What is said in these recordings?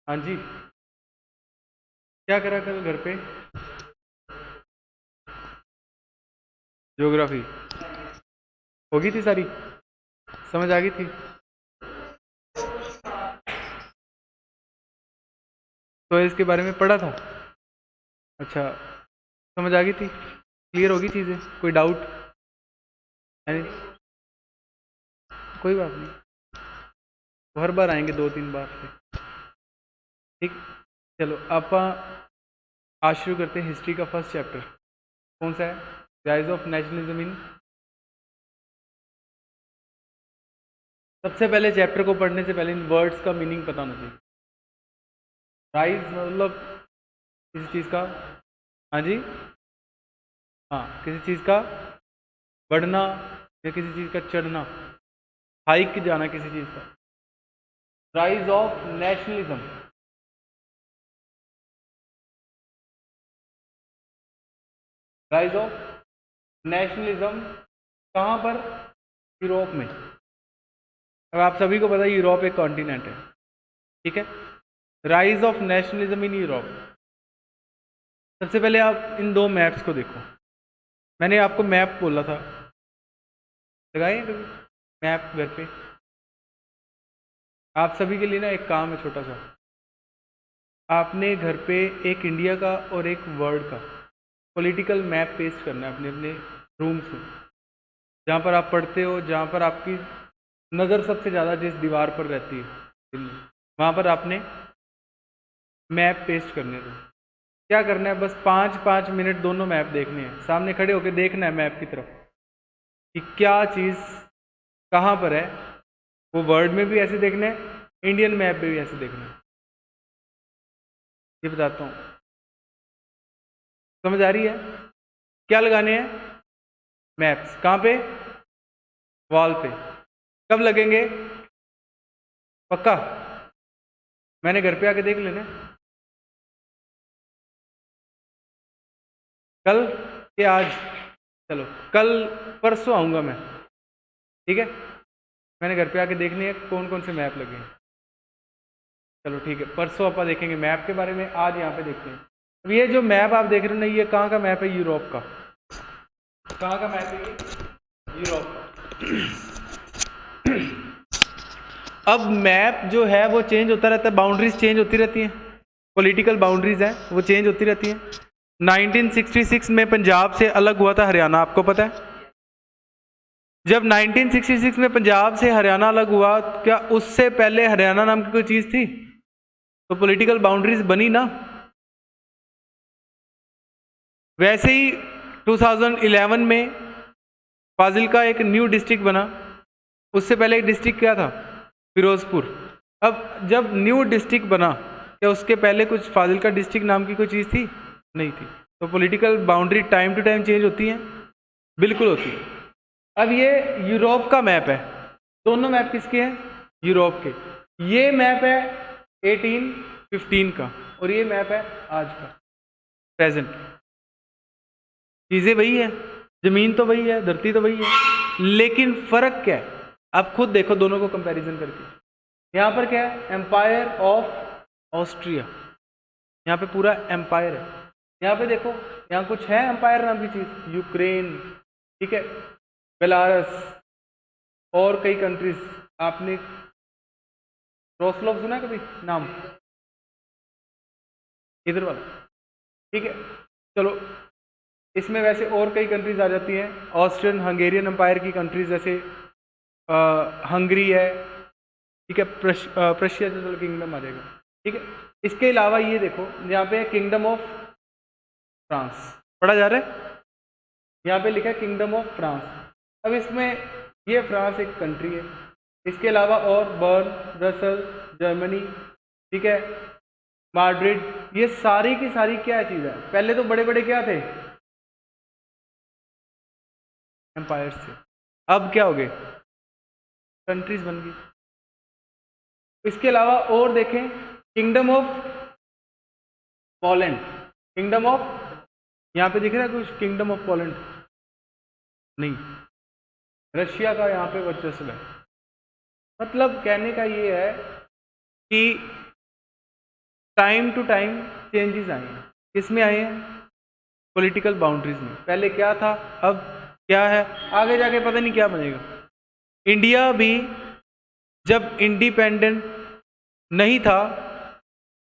हाँ जी, क्या करा कल घर पे? ज्योग्राफी होगी थी सारी, समझ आ गई थी? तो इसके बारे में पढ़ा था? अच्छा, समझ आ गई थी? क्लियर होगी चीज़ें? कोई डाउट? यानी कोई बात नहीं, वो हर बार आएंगे 2-3 बार से। ठीक, चलो आप आज शुरू करते हैं हिस्ट्री का फर्स्ट चैप्टर। कौन सा है? Rise of nationalism in. सबसे पहले चैप्टर को पढ़ने से पहले इन वर्ड्स का मीनिंग पता होना चाहिए। राइज मतलब किसी चीज़ का, हाँ जी, हाँ, किसी चीज़ का बढ़ना या किसी चीज़ का चढ़ना, हाइक जाना किसी चीज़ का। Rise of nationalism, rise of nationalism कहाँ पर? यूरोप में। अब आप सभी को पता है यूरोप एक कॉन्टिनेंट है, ठीक है। Rise of nationalism in Europe. सबसे पहले आप इन दो मैप्स को देखो। मैंने आपको मैप बोला था, लगाए कभी मैप घर पे? आप सभी के लिए ना एक काम है छोटा सा, आपने घर पे एक इंडिया का और एक वर्ल्ड का पॉलिटिकल मैप पेस्ट करना है अपने अपने रूम्स में, जहाँ पर आप पढ़ते हो, जहाँ पर आपकी नज़र सबसे ज़्यादा जिस दीवार पर रहती है वहाँ पर आपने मैप पेस्ट करने दो। क्या करना है, बस 5-5 मिनट दोनों मैप देखने हैं, सामने खड़े होकर देखना है मैप की तरफ कि क्या चीज़ कहाँ पर है। वो वर्ल्ड में भी ऐसे देखना है, इंडियन मैप में भी ऐसे देखना है। ये बताता हूँ, समझ आ रही है? क्या लगाने हैं? मैप्स। कहाँ पे? वॉल पे। कब लगेंगे? पक्का? मैंने घर पे आके देख लेना। कल या आज? चलो कल परसों आऊँगा मैं, ठीक है। मैंने घर पे आके देखने हैं कौन कौन से मैप लगे हैं। चलो ठीक है, परसों अपन देखेंगे मैप के बारे में, आज यहाँ पे देखते हैं। अब ये जो मैप आप देख रहे हो ना, ये कहाँ का मैप है? यूरोप का। कहाँ का मैप है ये? यूरोप का। अब मैप जो है वो चेंज होता रहता है, बाउंड्रीज चेंज होती रहती हैं, पॉलिटिकल बाउंड्रीज हैं वो चेंज होती रहती हैं। 1966 में पंजाब से अलग हुआ था हरियाणा, आपको पता है? जब 1966 में पंजाब से हरियाणा अलग हुआ, क्या उससे पहले हरियाणा नाम की कोई चीज़ थी? तो पॉलिटिकल बाउंड्रीज बनी ना। वैसे ही 2011 में फाजिल्का एक न्यू डिस्ट्रिक्ट बना, उससे पहले एक डिस्ट्रिक्ट क्या था? फिरोजपुर। अब जब न्यू डिस्ट्रिक्ट बना, क्या उसके पहले कुछ फाजिल्का डिस्ट्रिक्ट नाम की कोई चीज़ थी? नहीं थी। तो political boundary time to time change होती हैं, बिल्कुल होती है। अब ये यूरोप का मैप है, दोनों मैप किसके हैं? यूरोप के। ये मैप है 1815 का और ये मैप है आज का, प्रेजेंट। चीज़ें वही है, ज़मीन तो वही है, धरती तो वही है, लेकिन फ़र्क क्या है? आप खुद देखो दोनों को कंपैरिजन करके। यहाँ पर क्या है? एम्पायर ऑफ ऑस्ट्रिया, यहाँ पे पूरा एम्पायर है। यहाँ पे देखो, यहाँ कुछ है एम्पायर नाम की चीज़? यूक्रेन, ठीक है, बेलारस और कई कंट्रीज। आपने रोस्लोव सुना कभी नाम? इधर वाला, ठीक है। चलो इसमें वैसे और कई कंट्रीज आ जाती हैं, ऑस्ट्रियन हंगेरियन एम्पायर की कंट्रीज, जैसे हंगरी है, ठीक है, प्रशिया चलो किंगडम आ जाएगा, ठीक है। इसके अलावा ये देखो, यहाँ पे किंगडम ऑफ फ्रांस पढ़ा जा रहा है, यहाँ पे लिखा है किंगडम ऑफ फ्रांस। अब इसमें ये फ्रांस एक कंट्री है, इसके अलावा और बर्न, ब्रसल, जर्मनी, ठीक है, माड्रिड, ये सारी की सारी क्या चीज़ है? पहले तो बड़े बड़े क्या थे? एम्पायर्स थे। अब क्या हो गए? कंट्रीज बन गई। इसके अलावा और देखें, kingdom of Poland, kingdom of, यहाँ पे दिख रहा है कुछ किंगडम ऑफ पोलैंड? नहीं, रशिया का यहाँ पे वर्चस्व है। मतलब कहने का ये है कि टाइम टू टाइम चेंजेस आए हैं। किसमें आए हैं? पॉलिटिकल बाउंड्रीज में। पहले क्या था, अब क्या है, आगे जाके पता नहीं क्या बनेगा। इंडिया भी जब इंडिपेंडेंट नहीं था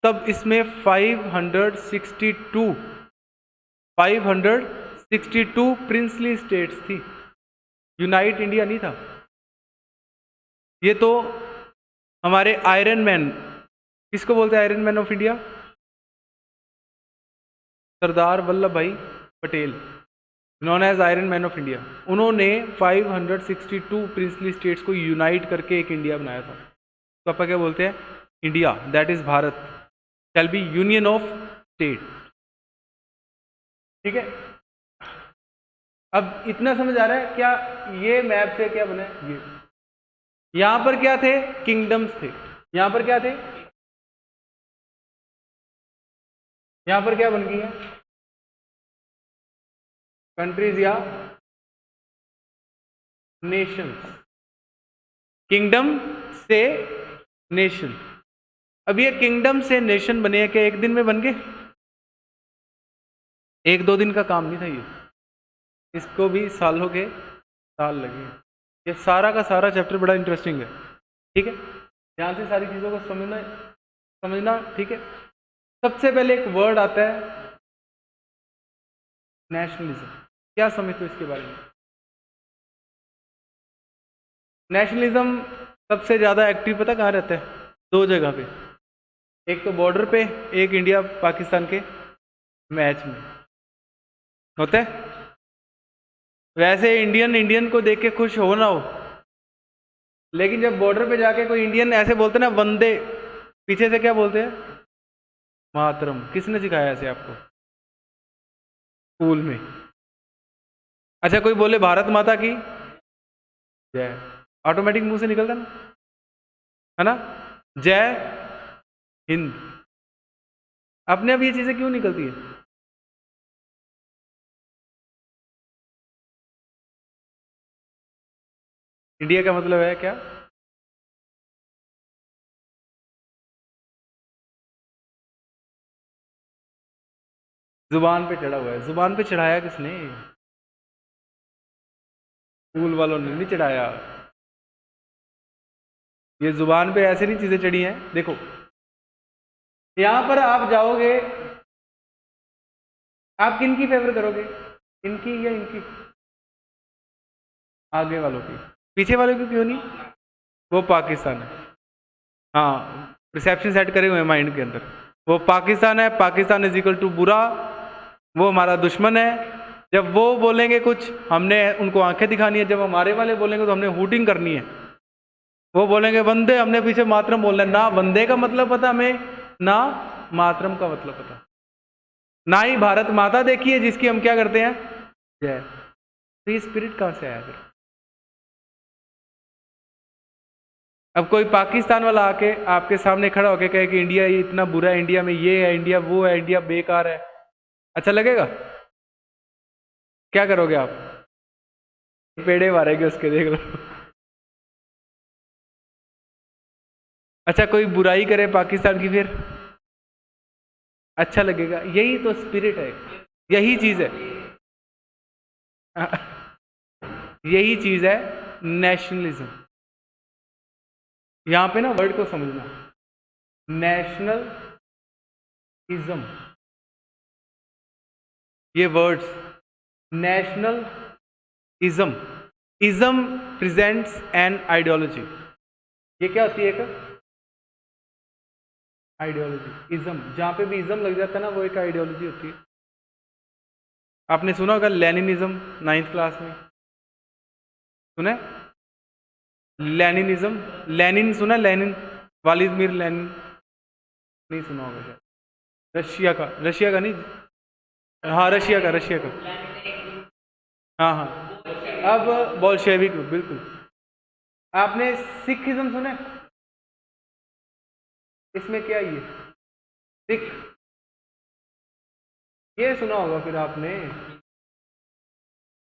तब इसमें 562 प्रिंसली स्टेट्स थी, यूनाइट इंडिया नहीं था। ये तो हमारे आयरन मैन, किसको बोलते हैं iron man of India? Sardar Vallabh Bhai Patel, known as iron man of India. उन्होंने 562 प्रिंसली स्टेट्स को यूनाइट करके एक इंडिया बनाया था। तो आप क्या बोलते हैं? India, that is Bharat, shall be union of state. ठीक है, अब इतना समझ आ रहा है क्या? ये मैप से क्या बना है? ये यहां पर क्या थे? किंगडम्स थे। यहां पर क्या थे? यहां पर क्या बन गई है? कंट्रीज या नेशंस। किंगडम से नेशन। अब ये किंगडम से नेशन बने हैं क्या एक दिन में बन गए? एक दो दिन का काम नहीं था ये, इसको भी सालों के साल लगे। ये सारा का सारा चैप्टर बड़ा इंटरेस्टिंग है। ठीक है, ध्यान से सारी चीज़ों को समझना। ठीक है, सबसे पहले एक वर्ड आता है नेशनलिज्म। क्या समझते हो इसके बारे में? नेशनलिज्म सबसे ज़्यादा एक्टिव पता कहाँ रहता है? दो जगह पे, एक तो बॉर्डर पे, एक इंडिया पाकिस्तान के मैच में होता है। वैसे इंडियन को देख के खुश हो ना हो, लेकिन जब बॉर्डर पे जाके कोई इंडियन ऐसे बोलते ना वंदे, पीछे से क्या बोलते हैं? मातरम। किसने सिखाया ऐसे आपको? स्कूल में। अच्छा, कोई बोले भारत माता की जय, ऑटोमेटिक मुंह से निकलता ना, है ना? जय हिंद। अपने अब ये चीजें क्यों निकलती है? इंडिया का मतलब है क्या? जुबान पे चढ़ा हुआ है। जुबान पे चढ़ाया किसने? स्कूल वालों ने नहीं चढ़ाया। ये जुबान पे ऐसे नहीं चीजें चढ़ी हैं। देखो, यहां पर आप जाओगे, आप किन की फेवर करोगे? इनकी या इनकी? आगे वालों की। पीछे वालों की क्यों नहीं? वो पाकिस्तान है। हाँ, रिसेप्शन सेट करे हुए हैं माइंड के अंदर। वो पाकिस्तान है, पाकिस्तान इज इक्वल टू बुरा, वो हमारा दुश्मन है। जब वो बोलेंगे कुछ, हमने उनको आंखें दिखानी है। जब हमारे वाले बोलेंगे तो हमने हूटिंग करनी है। वो बोलेंगे वंदे, हमने पीछे मातरम बोलना है। ना वंदे का मतलब पता हमें, ना मातरम का मतलब पता, ना ही भारत माता देखी है जिसकी हम क्या करते हैं? जय। तो ये स्पिरिट कहां से आया फिर? अब कोई पाकिस्तान वाला आके आपके सामने खड़ा होके कहे कि इंडिया ये इतना बुरा है, इंडिया में ये है, इंडिया वो है, इंडिया बेकार है, अच्छा लगेगा? क्या करोगे आप? पेड़े मारेंगे उसके, देख लो। अच्छा, कोई बुराई करे पाकिस्तान की, फिर अच्छा लगेगा? यही तो स्पिरिट है, यही चीज है, यही चीज है नेशनलिज्म। यहां पे ना वर्ड को समझना, नेशनलिज्म, ये words, national ism, ism presents an ideology. ये क्या होती है? एक आइडियोलॉजी। इज्म, जहां पे भी इज्म लग जाता है ना, वो एक आइडियोलॉजी होती है। आपने सुना होगा लेनिनिज्म, 9th क्लास में सुना है? लेनिनिज्म, लेनिन सुना? लेनिन, वालिद मीर लेनिन। नहीं सुना होगा शायद। रशिया का नहीं, हाँ रशिया का। हाँ हाँ, अब बोल्शेविक, बिल्कुल। आपने सिखिज्म सुना है? इसमें क्या ये सिख, ये सुना होगा फिर आपने।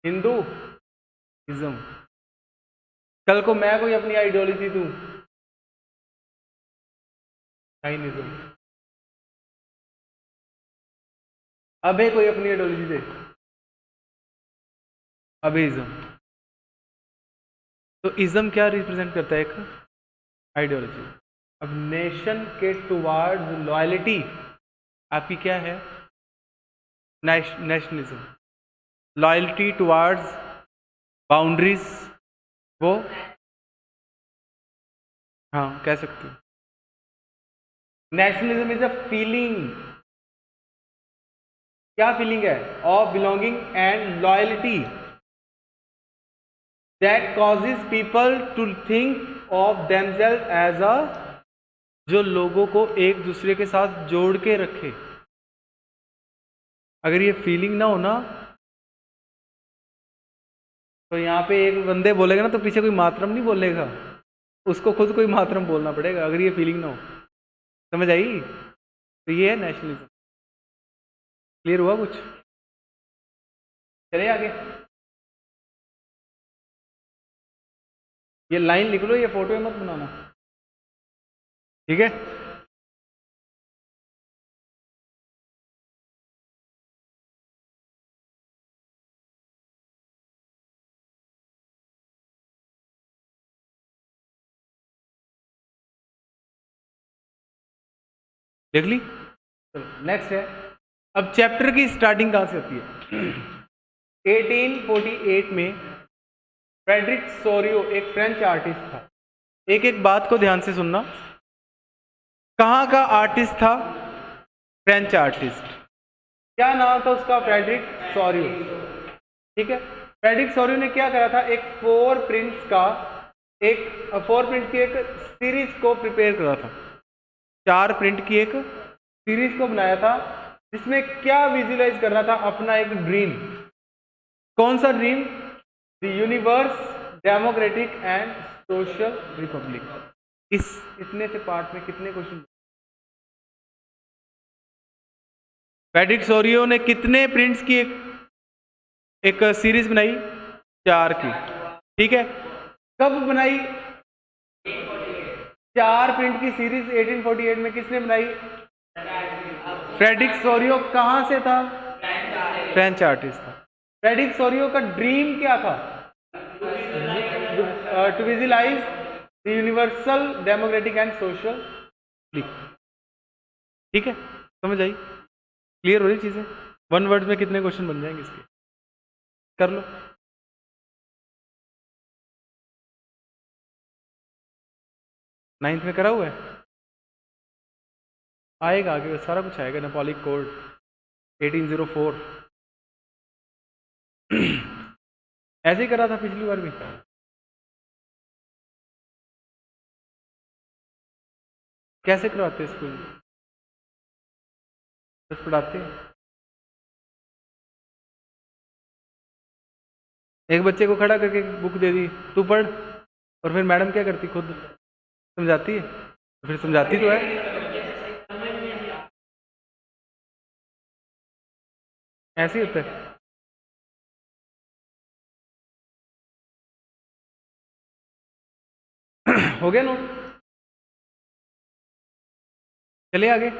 हिंदूइज्म, कल को मैं कोई अपनी आइडियोलॉजी दूं, साइनिज्म। अबे कोई अपनी आइडियोलॉजी दे, अबेइज्म। तो इज्म क्या रिप्रेजेंट करता है? एक आइडियोलॉजी। अब नेशन के टुवार्ड्स लॉयलिटी आपकी क्या है? नेशनलिज्म। लॉयल्टी टुवार्ड्स बाउंड्रीज, वो हाँ कह सकते हो। नेशनलिज्म इज अ फीलिंग, क्या फीलिंग है? Of belonging and loyalty that causes people to think of themselves as a, जो लोगों को एक दूसरे के साथ जोड़ के रखे। अगर ये फीलिंग ना हो ना, तो यहाँ पे एक बंदे बोलेगा ना तो पीछे कोई मातरम नहीं बोलेगा, उसको खुद कोई मातरम बोलना पड़ेगा, अगर ये फीलिंग ना हो। समझ आई? तो ये है नेशनलिज्म। क्लियर हुआ कुछ? चले आगे। ये लाइन लिख लो, ये फोटो मत बनाना, ठीक है? देख ली? चलो नेक्स्ट है। अब चैप्टर की स्टार्टिंग कहाँ से होती है? 1848 में फ्रेडरिक सोरियो एक फ्रेंच आर्टिस्ट था। एक एक बात को ध्यान से सुनना। कहाँ का आर्टिस्ट था? French artist. क्या नाम था उसका? फ्रेडरिक सोरियो, ठीक है। फ्रेडरिक सोरियो ने क्या करा था? एक फोर प्रिंट्स की एक सीरीज को प्रिपेयर करा था। 4 प्रिंट की एक सीरीज को बनाया था, जिसमें क्या विजुलाइज कर रहा था? अपना एक ड्रीम। कौन सा dream? The universe democratic and social Republic. इस इतने से पार्ट में कितने क्वेश्चन? फ्रेडरिक सोरियो ने कितने प्रिंट्स की एक सीरीज बनाई? 4 की, ठीक है। कब बनाई? 4 प्रिंट की सीरीज 1848 में किसने बनाई? Frederic Sorrieu. कहां से था? फ्रेंच आर्टिस्ट था। फ्रेडरिक सोरियो का ड्रीम क्या था? To visualise the universal democratic and social, ठीक है। समझ आई? क्लियर हो रही चीजें? 1 वर्ड में कितने क्वेश्चन बन जाएंगे इसके? कर लो। 9th में करा हुआ है? आएगा आगे, सारा कुछ आएगा। नेपोलिक कोड 1804 ऐसे ही करा था पिछली बार भी। कैसे करवाते हैं स्कूल में? बस पढ़ाते हैं। एक बच्चे को खड़ा करके बुक दे दी, तू पढ़, और फिर मैडम क्या करती? खुद समझाती है। तो फिर समझाती तो है। ऐसे ही होता है। हो गया नोट? चलिए आगे।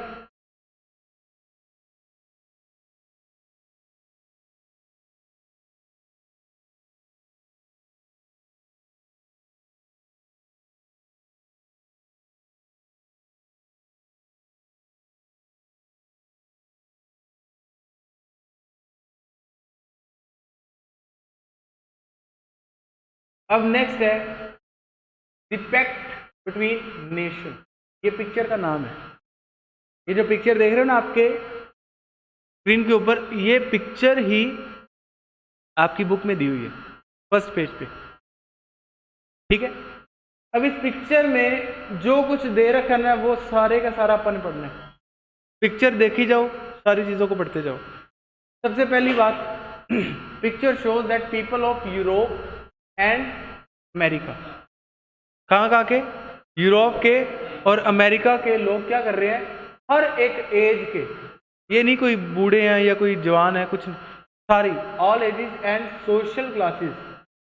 अब नेक्स्ट है द पैक्ट बिटवीन नेशन। ये पिक्चर का नाम है। ये जो पिक्चर देख रहे हो ना आपके स्क्रीन के ऊपर, ये पिक्चर ही आपकी बुक में दी हुई है, फर्स्ट पेज पे, ठीक है। अब इस पिक्चर में जो कुछ दे रखा है वो सारे का सारा अपन पढ़ना है। पिक्चर देखी जाओ, सारी चीज़ों को पढ़ते जाओ। सबसे पहली बात, picture shows that people of Europe and America, कहाँ के, यूरोप के और अमेरिका के लोग क्या कर रहे हैं, हर एक एज के, ये नहीं कोई बूढ़े हैं या कोई जवान है, कुछ सारी, all ages and social classes,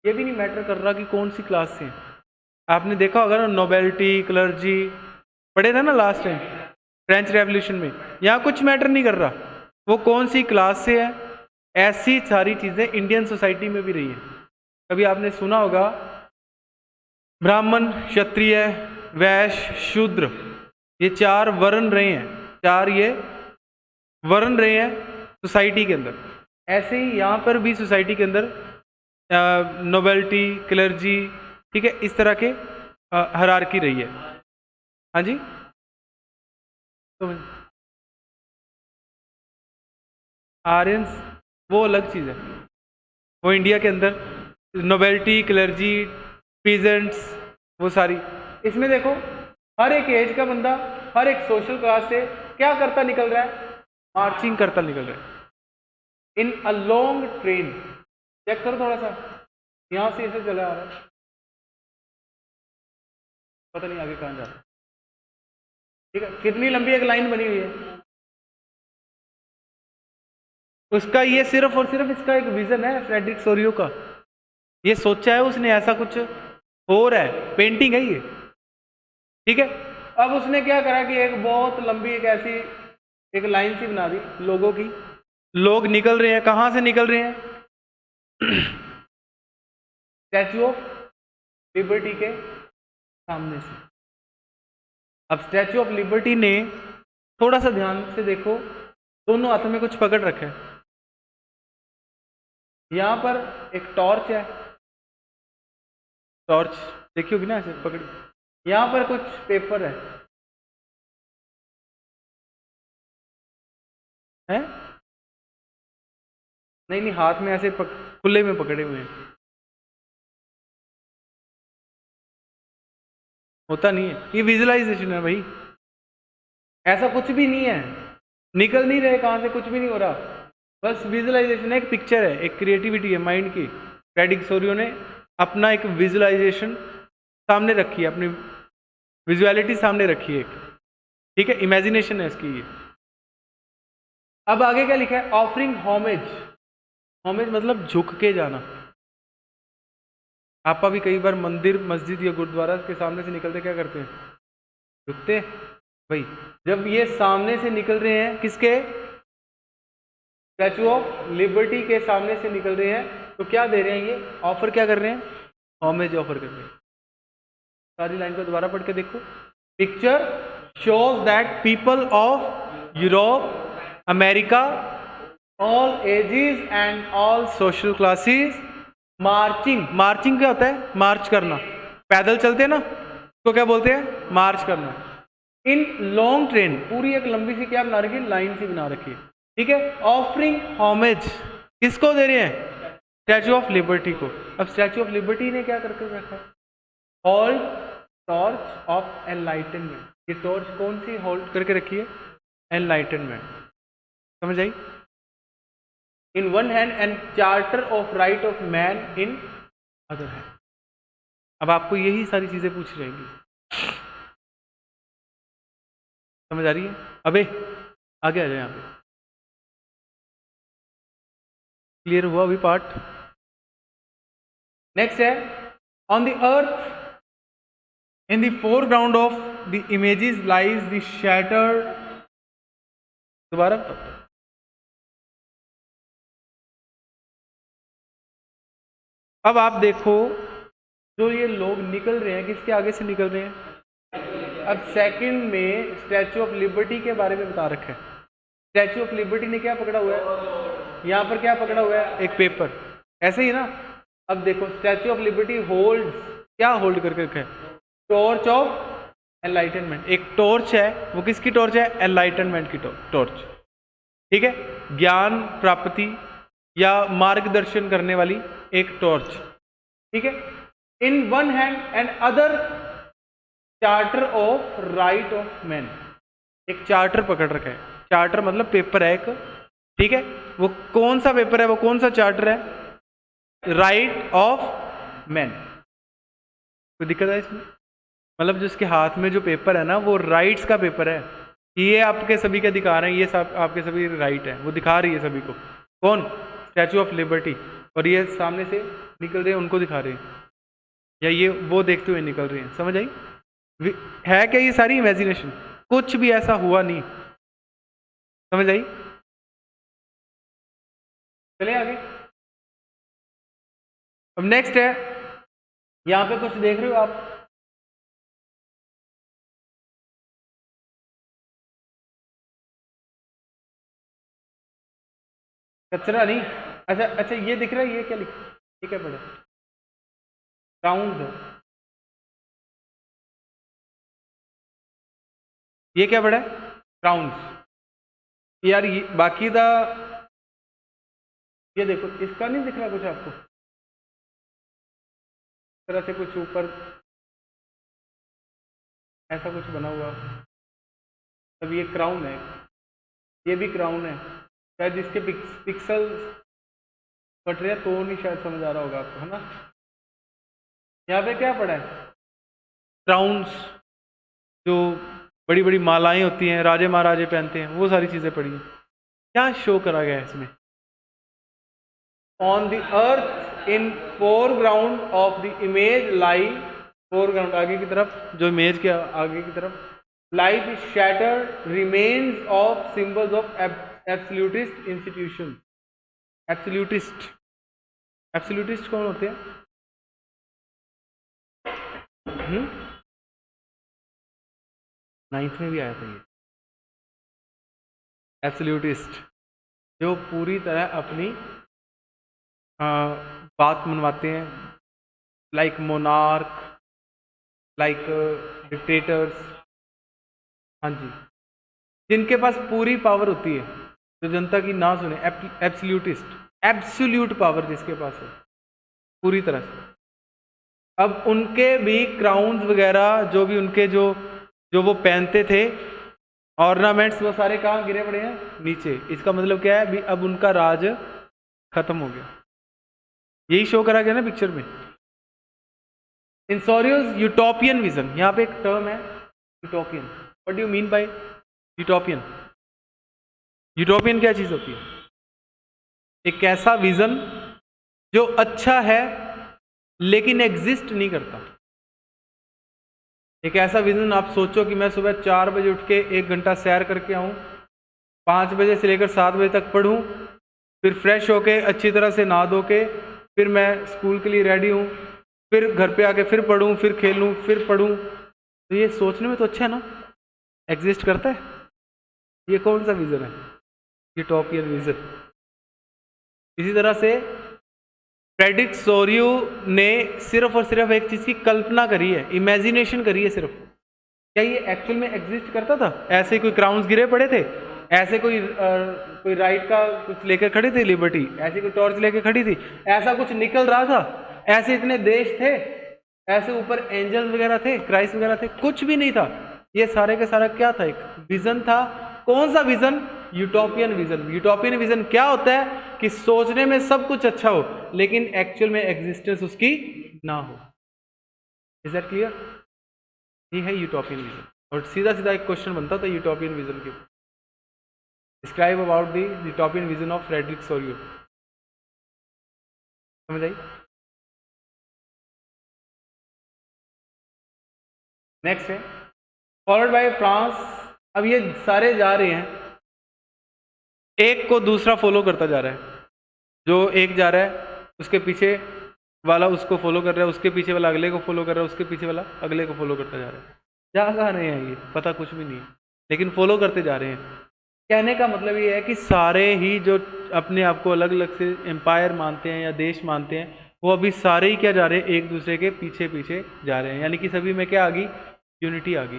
ये भी नहीं मैटर कर रहा कि कौन सी क्लास से हैं। आपने देखा होगा ना, नोबेलिटी, क्लर्जी पढ़े थे ना लास्ट टाइम फ्रेंच रेवोल्यूशन में, यहाँ कुछ मैटर नहीं कर रहा वो कौन सी क्लास से है। ऐसी सारी चीज़ें इंडियन सोसाइटी में भी रही हैं। कभी आपने सुना होगा ब्राह्मण, क्षत्रिय, वैश्य, शूद्र, ये 4 वर्ण रहे हैं, 4 ये वर्ण रहे हैं सोसाइटी के अंदर। ऐसे ही यहाँ पर भी सोसाइटी के अंदर नोबेलिटी, क्लर्जी, ठीक है, इस तरह के हायरार्की रही है। हाँ जी, तो आर्यंस वो अलग चीज़ है, वो इंडिया के अंदर नोबेलिटी, क्लर्जी, पीजेंट्स, वो सारी। इसमें देखो हर एक एज का बंदा, हर एक सोशल क्लास से क्या करता निकल रहा है, मार्चिंग करता निकल रहा है इन अ लॉन्ग ट्रेन। चेक करो थोड़ा सा, यहाँ से इसे चला आ रहा है, पता नहीं आगे कहाँ जा रहा है, ठीक है, कितनी लंबी एक लाइन बनी हुई है। उसका ये सिर्फ और सिर्फ इसका एक विजन है फ्रेडरिक सोरियो का, ये सोचा है उसने, ऐसा कुछ हो रहा है, पेंटिंग है ये, ठीक है। अब उसने क्या करा कि एक बहुत लंबी एक ऐसी एक लाइन सी बना दी लोगों की, लोग निकल रहे हैं, कहाँ से निकल रहे हैं स्टैचू ऑफ लिबर्टी के सामने से। अब स्टैचू ऑफ लिबर्टी ने, थोड़ा सा ध्यान से देखो, दोनों हाथों में कुछ पकड़ रखा है, यहाँ पर एक टॉर्च है, टॉर्च देखी होगी ना ऐसे पकड़ी, यहाँ पर कुछ पेपर है, हैं? नहीं नहीं, हाथ में ऐसे खुले में पकड़े हुए हैं, होता नहीं है, ये विजुअलाइजेशन है भाई, ऐसा कुछ भी नहीं है, निकल नहीं रहे कहाँ से, कुछ भी नहीं हो रहा, बस विजुअलाइजेशन है, एक पिक्चर है, एक क्रिएटिविटी है माइंड की। फ्रेडरिक सोरियो ने अपना एक विजुअलाइजेशन सामने रखी है, अपनी विजुअलिटी सामने रखी है एक, ठीक है, इमेजिनेशन है इसकी ये। अब आगे क्या लिखा है, ऑफरिंग होमेज, होमेज मतलब झुक के जाना। आपा भी कई बार मंदिर, मस्जिद या गुरुद्वारा के सामने से निकलते क्या करते हैं, झुकते भाई। जब ये सामने से निकल रहे हैं, किसके, स्टैचू ऑफ लिबर्टी के सामने से निकल रहे हैं, तो क्या दे रहे हैं ये, ऑफर क्या कर रहे हैं, होमेज ऑफर कर रहे हैं। सारी लाइन को दोबारा पढ़ के देखो, picture shows that people of Europe, America, all ages and all social classes marching, marching क्या होता है, मार्च करना, पैदल चलते हैं ना, तो क्या बोलते हैं, मार्च करना। इन लॉन्ग ट्रेन, पूरी एक लंबी सी क्या बना रखी है, लाइन सी बना रखी है, ठीक है। ऑफरिंग होमेज किसको दे रहे हैं, स्टैचू ऑफ लिबर्टी को। अब स्टैचू ऑफ लिबर्टी ने क्या करके रखा है, होल्ड टॉर्च ऑफ एनलाइटनमेंट, ये टॉर्च कौन सी होल्ड करके रखी है, एनलाइटनमेंट, समझ आई। In one hand and charter of right of man in other hand. अब आपको यही सारी चीजें पूछ रहेंगी, समझ आ रही है। अबे आगे आ जाए, यहाँ पे क्लियर हुआ अभी पार्ट। नेक्स्ट है, on the earth in the foreground of the images lies the shattered, दोबारा, अब आप देखो जो ये लोग निकल रहे हैं, किसके आगे से निकल रहे हैं। अब सेकंड में स्टैचू ऑफ लिबर्टी के बारे में बता रखा है, स्टैचू ऑफ लिबर्टी ने क्या पकड़ा हुआ है, यहाँ पर क्या पकड़ा हुआ है, एक पेपर, ऐसे ही ना। अब देखो स्टैचू ऑफ लिबर्टी होल्ड, क्या होल्ड करके रखा है, टॉर्च ऑफ एनलाइटनमेंट, एक टॉर्च है, वो किसकी टॉर्च है, एनलाइटनमेंट की टॉर्च, ठीक है, ज्ञान प्राप्ति या मार्गदर्शन करने वाली एक टॉर्च, ठीक है। इन one hand and other charter of right of man, एक चार्टर पकड़ रखा है, चार्टर मतलब पेपर है एक, ठीक है। वो कौन सा पेपर है, वो कौन सा चार्टर है? Right of man. कोई दिक्कत है इसमें? मतलब जिसके हाथ में जो पेपर है ना, वो राइट्स का पेपर है कि ये आपके सभी के अधिकार हैं, ये सब आपके सभी राइट है, वो दिखा रही है सभी को। कौन? Statue of liberty. और ये सामने से निकल रहे हैं, उनको दिखा रहे हैं, या ये वो देखते हुए निकल रहे हैं। समझ आई? है क्या ये सारी इमेजिनेशन? कुछ भी ऐसा हुआ नहीं। समझ आई? चले आगे। अब नेक्स्ट है, यहां पे कुछ देख रहे हो आप? कचरा नहीं। अच्छा अच्छा, ये दिख रहा है, ये क्या लिखा? ये क्या पढ़ा? राउंड है। ये क्या पढ़ा है? राउंड। यार ये बाकी था, ये देखो, इसका नहीं दिख रहा कुछ आपको? इस तरह से कुछ ऊपर ऐसा कुछ बना हुआ। अब ये क्राउन है, ये भी क्राउन है। शायद इसके पिक्सल कट रहे हैं तो नहीं शायद समझ आ रहा होगा आपको, है ना? यहाँ पे क्या पड़ा है? क्राउन्स, जो बड़ी बड़ी मालाएं होती हैं, राजे महाराजे पहनते हैं, वो सारी चीज़ें पड़ी हैं। क्या शो करा गया है इसमें? On the earth in foreground of the image lie, foreground आगे की तरफ, जो इमेज के आगे की तरफ, lie the shattered remains of symbols of absolutist institution. Absolutist, absolutist कौन होते हैं? नाइन्थ में भी आया था ये। एब्सोल्यूटिस्ट जो पूरी तरह अपनी बात मनवाते हैं, लाइक मोनार्क, लाइक डिक्टेटर्स। हाँ जी, जिनके पास पूरी पावर होती है, जो जनता की ना सुने, एब्सोल्यूटिस्ट, एब्सोल्यूट पावर जिसके पास है पूरी तरह से। अब उनके भी क्राउन्स वगैरह, जो भी उनके जो जो वो पहनते थे ऑर्नामेंट्स, वो सारे कहाँ गिरे पड़े हैं? नीचे। इसका मतलब क्या है? भी अब उनका राज खत्म हो गया। यही शो करा गया ना पिक्चर में। इंसोरियोस यूटोपियन विजन, यहाँ पे एक टर्म है utopian. What do you mean by utopian? Utopian क्या चीज होती है? एक ऐसा विजन जो अच्छा है लेकिन एग्जिस्ट नहीं करता। एक ऐसा विजन, आप सोचो कि मैं सुबह 4 बजे उठ के 1 घंटा सैर करके आऊँ, 5 बजे से लेकर 7 बजे तक पढ़ूँ, फिर फ्रेश होके अच्छी तरह से नहा धो के फिर मैं स्कूल के लिए रेडी हूँ, फिर घर पे आके फिर पढ़ूँ, फिर खेलूँ, फिर पढ़ूँ। तो ये सोचने में तो अच्छा है ना? एग्जिस्ट करता है? ये कौन सा विजन है? Utopian vision. इसी तरह से फ्रेडरिक सोरियो ने सिर्फ और सिर्फ एक चीज़ की कल्पना करी है, इमेजिनेशन करी है सिर्फ। क्या ये एक्चुअल में एग्जिस्ट करता था? ऐसे कोई क्राउन्स गिरे पड़े थे, ऐसे कोई राइट का कुछ लेकर खड़ी थी लिबर्टी, ऐसी कोई टॉर्च लेकर खड़ी थी, ऐसा कुछ निकल रहा था, ऐसे इतने देश थे, ऐसे ऊपर एंजल्स वगैरह थे, क्राइस्ट वगैरह थे? कुछ भी नहीं था। ये सारे का सारा क्या था? एक विजन था। कौन सा vision? Utopian vision. Utopian vision क्या होता है? कि सोचने में सब कुछ अच्छा हो लेकिन एक्चुअल में एग्जिस्टेंस उसकी ना हो। Is that clear? ये है यूटोपियन विजन। और सीधा सीधा एक क्वेश्चन बनता था यूटोपियन विजन के ऊपर। Describe about the utopian vision of Frederick Sorio. समझ आई? नेक्स्ट है फॉलोड बाय फ्रांस। अब ये सारे जा रहे हैं, एक को दूसरा फॉलो करता जा रहा है। जो एक जा रहा है उसके पीछे वाला उसको फॉलो कर रहा है, उसके पीछे वाला अगले को फॉलो कर रहा है, उसके पीछे वाला अगले को फॉलो करता जा रहा है। जा कहाँ रहे हैं ये पता कुछ भी नहीं है, लेकिन फॉलो करते जा रहे हैं। कहने का मतलब ये है कि सारे ही जो अपने आप को अलग अलग से एम्पायर मानते हैं या देश मानते हैं, वो अभी सारे ही क्या जा रहे हैं? एक दूसरे के पीछे पीछे जा रहे हैं। यानी कि सभी में क्या आ गई? यूनिटी आ गई।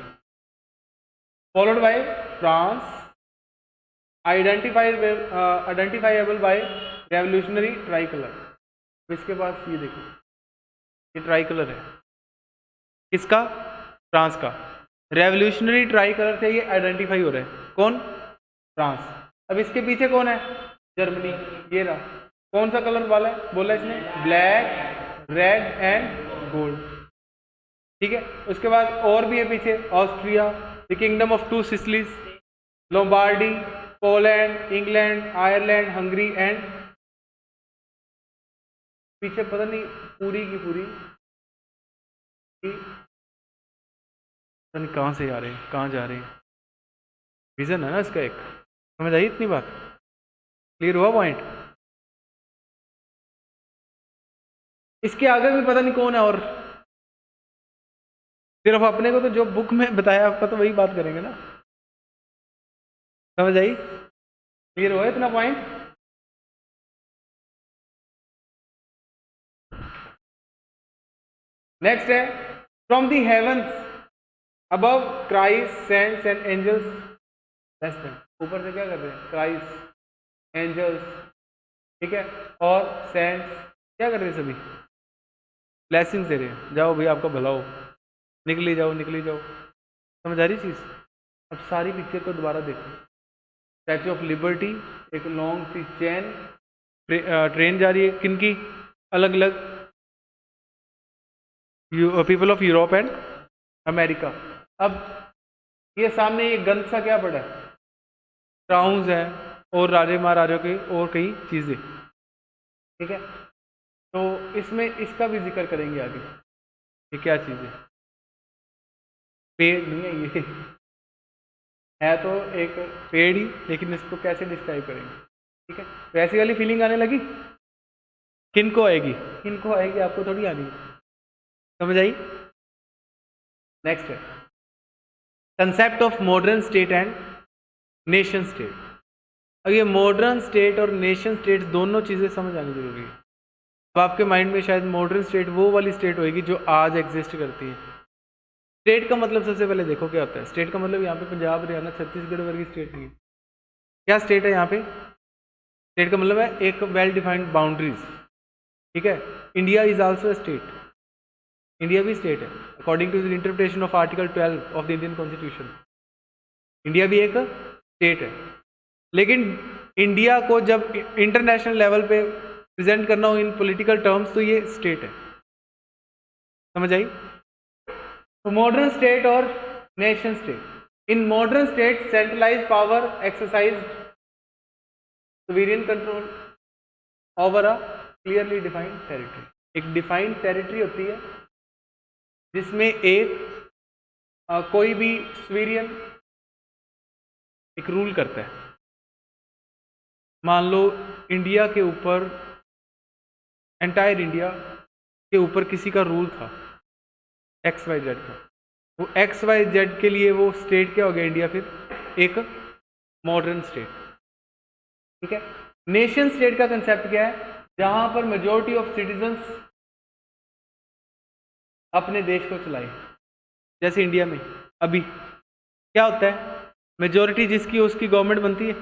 Followed by France, identifiable by revolutionary tricolour. इसके पास ये देखो, ये ट्राई कलर है। किसका? फ्रांस का। रेवोल्यूशनरी ट्राई कलर से ये आइडेंटिफाई हो रहा है। कौन? फ्रांस। अब इसके पीछे कौन है? जर्मनी। ये रहा। कौन सा कलर वाला है बोला इसने? Black, red and gold. ठीक है, उसके बाद और भी है पीछे, Austria, the kingdom of two Sicilies, Lombardy, Poland, England, Ireland, Hungary and पीछे पता नहीं पूरी की पूरी पता नहीं कहाँ से आ रहे हैं, कहाँ जा रहे हैं। रीजन है ना इसका एक, समझ आई इतनी बात? क्लियर हुआ पॉइंट? इसके आगे भी पता नहीं कौन है, और सिर्फ अपने को तो जो बुक में बताया आपका तो वही बात करेंगे ना। समझ आई? क्लियर हुआ इतना पॉइंट? नेक्स्ट है, from the heavens above Christ saints and angels bless them. ऊपर से क्या कर रहे हैं? क्राइस, एंजल्स, ठीक है, और सेंट्स क्या कर रहे हैं? सभी ब्लेसिंग्स दे रहे हैं, जाओ भाई आपका भला हो, निकली जाओ निकली जाओ। समझ आ रही चीज़? अब सारी पिक्चर को दोबारा देखो। स्टैचू ऑफ लिबर्टी, एक लॉन्ग सी चेन, ट्रेन जा रही है, किनकी? अलग अलग people of Europe and America. अब ये सामने एक गंद सा क्या पड़ा है? क्राउन्स है और राजे महाराजों के और कई चीज़ें। ठीक है, तो इसमें इसका भी जिक्र करेंगे आगे। ये क्या चीज़ है? पेड़ नहीं है ये, है तो एक पेड़ ही, लेकिन इसको कैसे डिस्क्राइब करेंगे? ठीक है, वैसी वाली फीलिंग आने लगी? किनको आएगी? किनको आएगी, आपको थोड़ी आनी है। समझ आई? नेक्स्ट है concept of modern state and nation state. अब ये मॉडर्न स्टेट और नेशन स्टेट दोनों चीज़ें समझ आनी जरूरी है। अब आपके माइंड में शायद मॉडर्न स्टेट वो वाली स्टेट होगी जो आज एग्जिस्ट करती है। स्टेट का मतलब सबसे पहले देखो क्या होता है। स्टेट का मतलब यहाँ पे पंजाब, हरियाणा, छत्तीसगढ़ वर्गी स्टेट नहीं है। क्या स्टेट है यहाँ पे? स्टेट का मतलब है एक वेल डिफाइंड बाउंड्रीज। ठीक है, India is also a state, India भी स्टेट है according to the interpretation of article 12 of the Indian constitution. India भी एक स्टेट है, लेकिन इंडिया को जब इंटरनेशनल लेवल पे प्रेजेंट करना हो इन पॉलिटिकल टर्म्स तो ये स्टेट है। समझ आई? तो मॉडर्न स्टेट और nation state. In modern state centralise power exercise sovereign control over a clearly defined territory. एक डिफाइंड टेरिटरी होती है जिसमें एक कोई भी सोवेरियन एक रूल करता है। मान लो इंडिया के ऊपर, एंटायर इंडिया के ऊपर किसी का रूल था XYZ का, वो XYZ के लिए वो स्टेट क्या हो गया? इंडिया फिर एक मॉडर्न स्टेट। ठीक है, नेशन स्टेट का कंसेप्ट क्या है? जहां पर मेजॉरिटी ऑफ सिटीजन्स अपने देश को चलाए। जैसे इंडिया में अभी क्या होता है? मेजॉरिटी जिसकी उसकी गवर्नमेंट बनती है।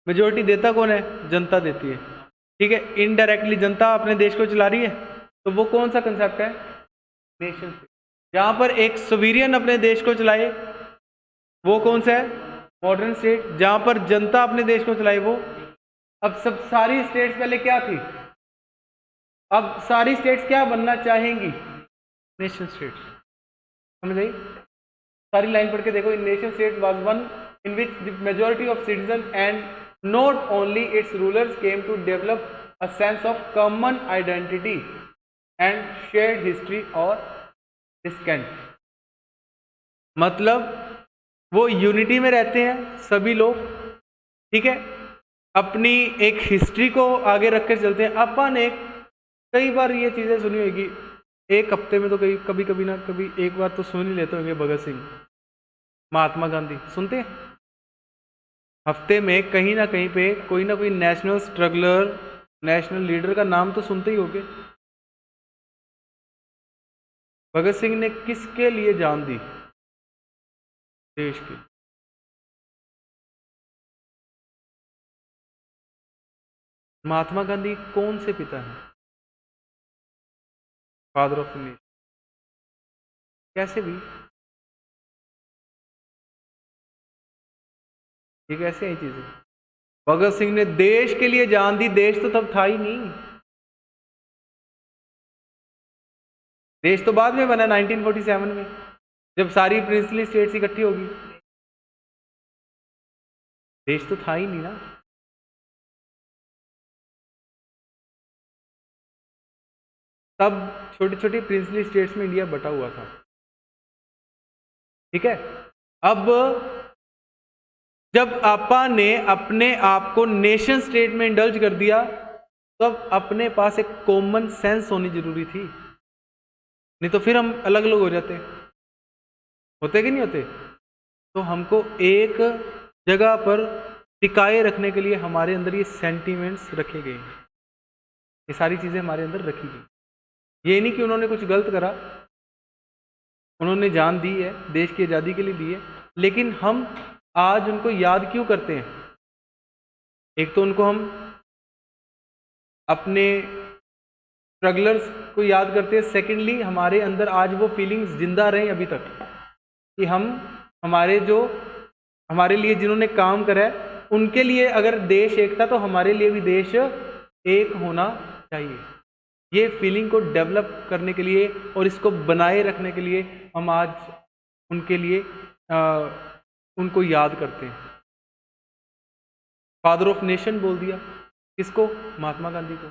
मेजॉरिटी देता कौन है? जनता देती है। ठीक है, इनडायरेक्टली जनता अपने देश को चला रही है, तो वो कौन सा कंसेप्ट है? Nation state. जहां पर एक सोवेरियन अपने देश को चलाए वो कौन सा है? Modern state. जहां पर जनता अपने देश को चलाए वो। अब सब सारी स्टेट्स पहले क्या थी? अब सारी स्टेट्स क्या बनना चाहेंगी? Nation states. समझ आई? सारी लाइन पढ़ के देखो। In nation states was one in which the majority of citizen and not only its rulers came to develop a sense of common identity and shared history और डिस्केंट। मतलब वो unity में रहते हैं सभी लोग। ठीक है, अपनी एक हिस्ट्री को आगे रख कर चलते हैं। अपन एक कई बार ये चीज़ें सुनी होगी, एक हफ्ते में तो कभी कभी ना कभी एक बार तो सुन ही लेते होंगे भगत सिंह, महात्मा गांधी। सुनते हैं? हफ्ते में कहीं ना कहीं पे कोई ना कोई नेशनल स्ट्रगलर, नेशनल लीडर का नाम तो सुनते ही होंगे। भगत सिंह ने किसके लिए जान दी? देश की। महात्मा गांधी कौन से पिता हैं? Father of the nation. कैसे भी ये कैसे आई चीजें? भगत सिंह ने देश के लिए जान दी, देश तो तब था ही नहीं, देश तो बाद में बना 1947 में, जब सारी प्रिंसली स्टेट्स इकट्ठी होगी, देश तो था ही नहीं ना। तब छोटी छोटी प्रिंसली स्टेट्स में इंडिया बटा हुआ था, ठीक है। अब जब आपा ने अपने आप को नेशन स्टेट में इंडल्ज कर दिया, तो अब अपने पास एक कॉमन सेंस होनी जरूरी थी, नहीं तो फिर हम अलग अलग हो जाते, होते कि नहीं होते। तो हमको एक जगह पर टिकाए रखने के लिए हमारे अंदर ये सेंटीमेंट्स रखे गए, ये सारी चीज़ें हमारे अंदर रखी गई। ये नहीं कि उन्होंने कुछ गलत करा, उन्होंने जान दी है, देश की आज़ादी के लिए दी है, लेकिन हम आज उनको याद क्यों करते हैं? एक तो उनको हम अपने स्ट्रगलर्स को याद करते हैं, सेकेंडली हमारे अंदर आज वो फीलिंग्स जिंदा रहे अभी तक कि हम हमारे लिए जिन्होंने काम करा है उनके लिए अगर देश एक था तो हमारे लिए भी देश एक होना चाहिए। ये फीलिंग को डेवलप करने के लिए और इसको बनाए रखने के लिए हम आज उनके लिए उनको याद करते हैं। फादर ऑफ नेशन बोल दिया किसको? महात्मा गांधी को।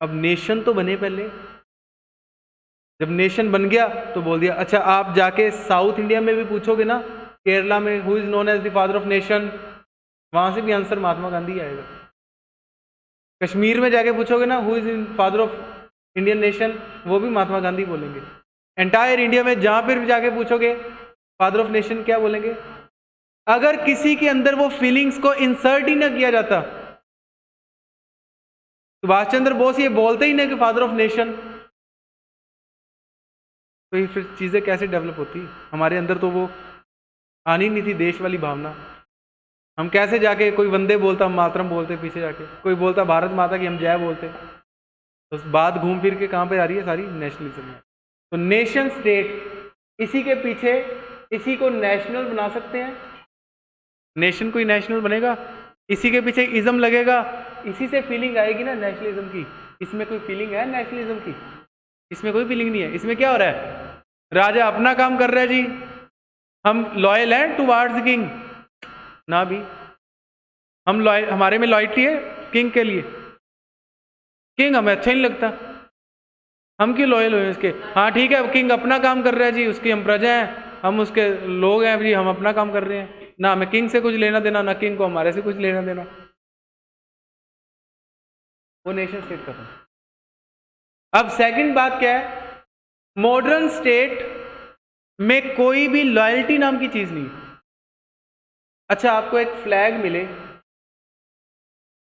अब नेशन तो बने पहले, जब नेशन बन गया तो बोल दिया। अच्छा, आप जाके साउथ इंडिया में भी पूछोगे ना, केरला में who is known as the father of nation, वहां से भी आंसर महात्मा गांधी आएगा। कश्मीर में जाके पूछोगे ना who is father of Indian nation, वो भी महात्मा गांधी बोलेंगे। एंटायर इंडिया में जहां पर भी जाके पूछोगे फादर ऑफ नेशन, क्या बोलेंगे? अगर किसी के अंदर वो फीलिंग्स को इंसर्ट ही ना किया जाता, सुभाष चंद्र बोस ये बोलते ही नहीं कि फादर ऑफ नेशन, तो ये फिर चीजें कैसे डेवलप होती? हमारे अंदर तो वो आनी नहीं थी देश वाली भावना। हम कैसे जाके, कोई वंदे बोलता हम मातरम बोलते, पीछे जाके कोई बोलता भारत माता की हम जय बोलते। तो बात घूम फिर के कहाँ पे आ रही है सारी? नेशनलिज्म में। तो नेशन स्टेट, इसी के पीछे इसी को नेशनल बना सकते हैं, नेशन को ही नेशनल बनेगा, इसी के पीछे इज्म लगेगा, इसी से फीलिंग आएगी ना नेशनलिज्म की। इसमें कोई फीलिंग है नेशनलिज्म की? इसमें कोई फीलिंग नहीं है। इसमें क्या हो रहा है? राजा अपना काम कर रहा है जी, हम लॉयल हैं टुवार्ड्स किंग ना, भी हम लॉयल, हमारे में लॉयल्टी है किंग के लिए। किंग हमें अच्छा नहीं लगता, हम क्यों लॉयल हुए उसके? हाँ ठीक है, किंग अपना काम कर रहा है जी, उसकी हम प्रजा हैं, हम उसके लोग हैं जी, हम अपना काम कर रहे हैं, ना हमें किंग से कुछ लेना देना, ना किंग को हमारे से कुछ लेना देना। वो नेशन स्टेट का था। अब सेकंड बात क्या है? मॉडर्न स्टेट में कोई भी लॉयल्टी नाम की चीज नहीं। अच्छा, आपको एक फ्लैग मिले,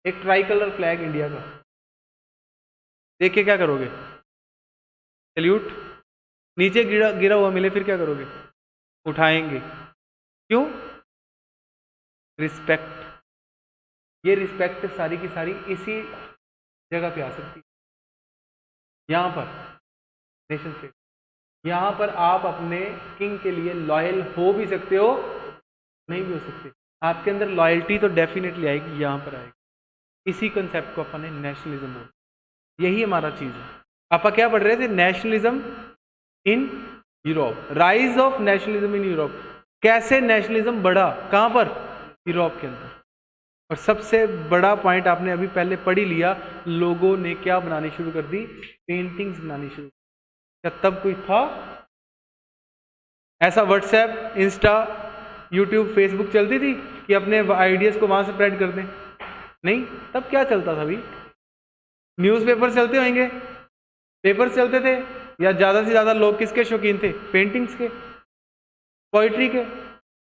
एक ट्राई कलर फ्लैग इंडिया का, देख के क्या करोगे? सैल्यूट। नीचे गिरा हुआ मिले, फिर क्या करोगे? उठाएंगे। क्यों? रिस्पेक्ट। ये रिस्पेक्ट सारी की सारी इसी जगह पे आ सकती है, यहां पर नेशन स्टेट। यहां पर आप अपने किंग के लिए लॉयल हो भी सकते हो, नहीं भी हो सकते। आपके अंदर लॉयल्टी तो डेफिनेटली आएगी, यहां पर आएगी। इसी कंसेप्ट को अपने नेशनलिज्म बोलते, यही हमारा चीज है। आप क्या पढ़ रहे थे? Nationalism in Europe, rise of nationalism in Europe. कैसे नेशनलिज्म बढ़ा, कहां पर? यूरोप के अंदर। और सबसे बड़ा पॉइंट आपने अभी पहले पढ़ ही लिया, लोगों ने क्या बनानी शुरू कर दी? पेंटिंग्स बनानी शुरू। क्या तब कोई था ऐसा? व्हाट्सएप, इंस्टा, यूट्यूब, फेसबुक चलती थी कि अपने आइडियाज को वहां से स्प्रेड कर दें? नहीं। तब क्या चलता था? अभी न्यूज़पेपर चलते होंगे, पेपर्स चलते थे, या ज़्यादा से ज़्यादा लोग किसके शौकीन थे? पेंटिंग्स के, पोइट्री के।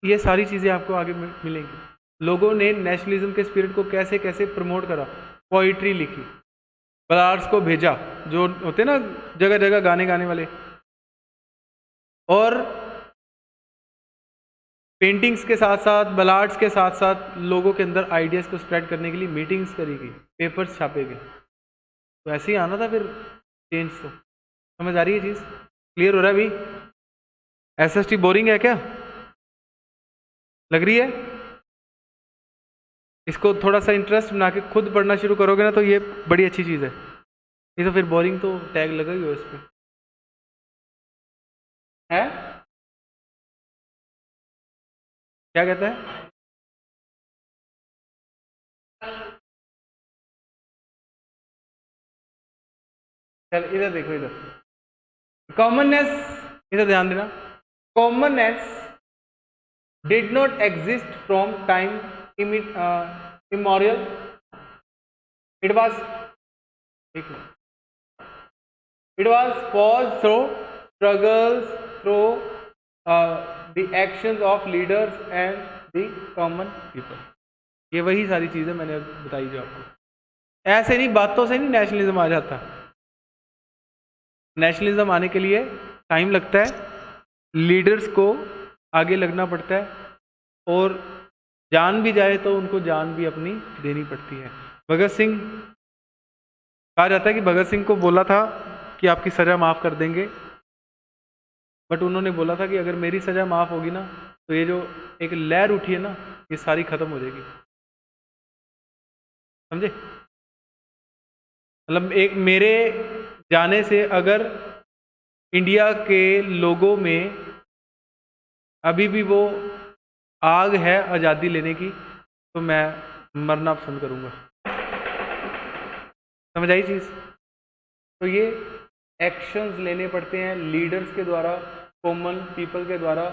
ये सारी चीज़ें आपको आगे मिलेंगी। लोगों ने नेशनलिज्म के स्पिरिट को कैसे कैसे प्रमोट करा? पोइट्री लिखी, बलार्ड्स को भेजा, जो होते ना जगह जगह गाने गाने वाले, और पेंटिंग्स के साथ साथ, बलार्ड्स के साथ साथ लोगों के अंदर आइडियाज को स्प्रेड करने के लिए मीटिंग्स करी गई, पेपर्स छापे गए। तो ऐसे ही आना था फिर चेंज। तो समझ आ रही है चीज़? क्लियर हो रहा है अभी? एसएसटी बोरिंग है क्या? लग रही है? इसको थोड़ा सा इंटरेस्ट बना के खुद पढ़ना शुरू करोगे ना तो ये बड़ी अच्छी चीज़ है। नहीं तो फिर बोरिंग तो टैग लगा ही हो इस पर है। क्या कहता है? चल इधर देखो, इधर कॉमननेस, इधर ध्यान देना। Commonness did not exist from time immemorial. It was caused through struggles, through the actions of leaders and the common people. ये वही सारी चीज़ें मैंने बताई जो आपको। ऐसे नहीं, बातों से नहीं नेशनलिज्म आ जाता। नेशनलिज्म आने के लिए टाइम लगता है, लीडर्स को आगे लगना पड़ता है, और जान भी जाए तो उनको जान भी अपनी देनी पड़ती है। भगत सिंह, कहा जाता है कि भगत सिंह को बोला था कि आपकी सज़ा माफ़ कर देंगे, बट उन्होंने बोला था कि अगर मेरी सज़ा माफ़ होगी ना तो ये जो एक लहर उठी है ना ये सारी ख़त्म हो जाएगी। समझे? मतलब एक मेरे जाने से अगर इंडिया के लोगों में अभी भी वो आग है आज़ादी लेने की तो मैं मरना पसंद करूँगा। समझ आई चीज़? तो ये एक्शंस लेने पड़ते हैं लीडर्स के द्वारा, कॉमन पीपल के द्वारा,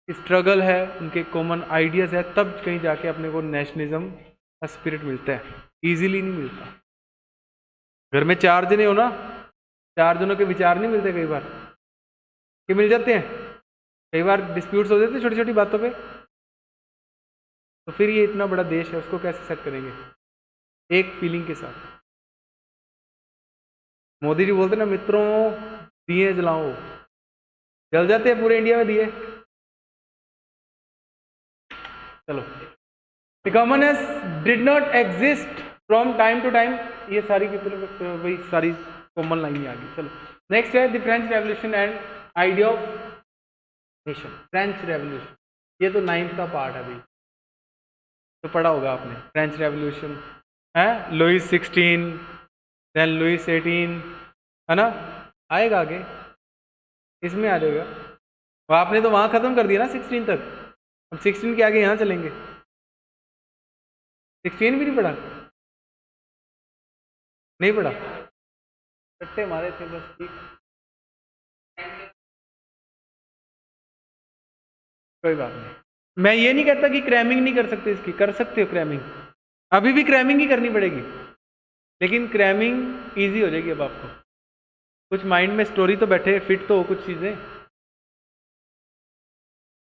स्ट्रगल है, उनके कॉमन आइडियाज़ है, तब कहीं जाके अपने को नेशनलिज्म का स्पिरिट मिलता है। ईजीली नहीं मिलता। घर में 4 जने हो ना, 4 जनों के विचार नहीं मिलते कई बार, कि मिल जाते हैं, कई बार डिस्प्यूट्स हो जाते हैं छोटी छोटी बातों पे, तो फिर ये इतना बड़ा देश है उसको कैसे सेट करेंगे एक फीलिंग के साथ। मोदी जी बोलते ना, मित्रों दिए जलाओ, जल जाते हैं पूरे इंडिया में दिए। चलो, the commonness did not exist from time to time, ये सारी वही सारी कॉमन लाइन आ गई। चलो नेक्स्ट है the French revolution and idea of nation. French revolution, ये तो 9th का पार्ट है भाई, तो पढ़ा होगा आपने। फ्रेंच रेवोल्यूशन है, लुईस 16, देन लुईस 18, है ना, आएगा आगे, इसमें आ जाएगा। और आपने तो वहाँ ख़त्म कर दिया ना 16 तक, अब 16 के आगे यहाँ चलेंगे। 16 भी नहीं पढ़ा? नहीं पढ़ा? सट्टे मारे थे बस, ठीक, कोई बात नहीं। मैं ये नहीं कहता कि क्रैमिंग नहीं कर सकते, इसकी कर सकते हो क्रैमिंग, अभी भी क्रैमिंग ही करनी पड़ेगी, लेकिन क्रैमिंग इजी हो जाएगी। अब आपको कुछ माइंड में स्टोरी तो बैठे, फिट तो हो कुछ चीज़ें।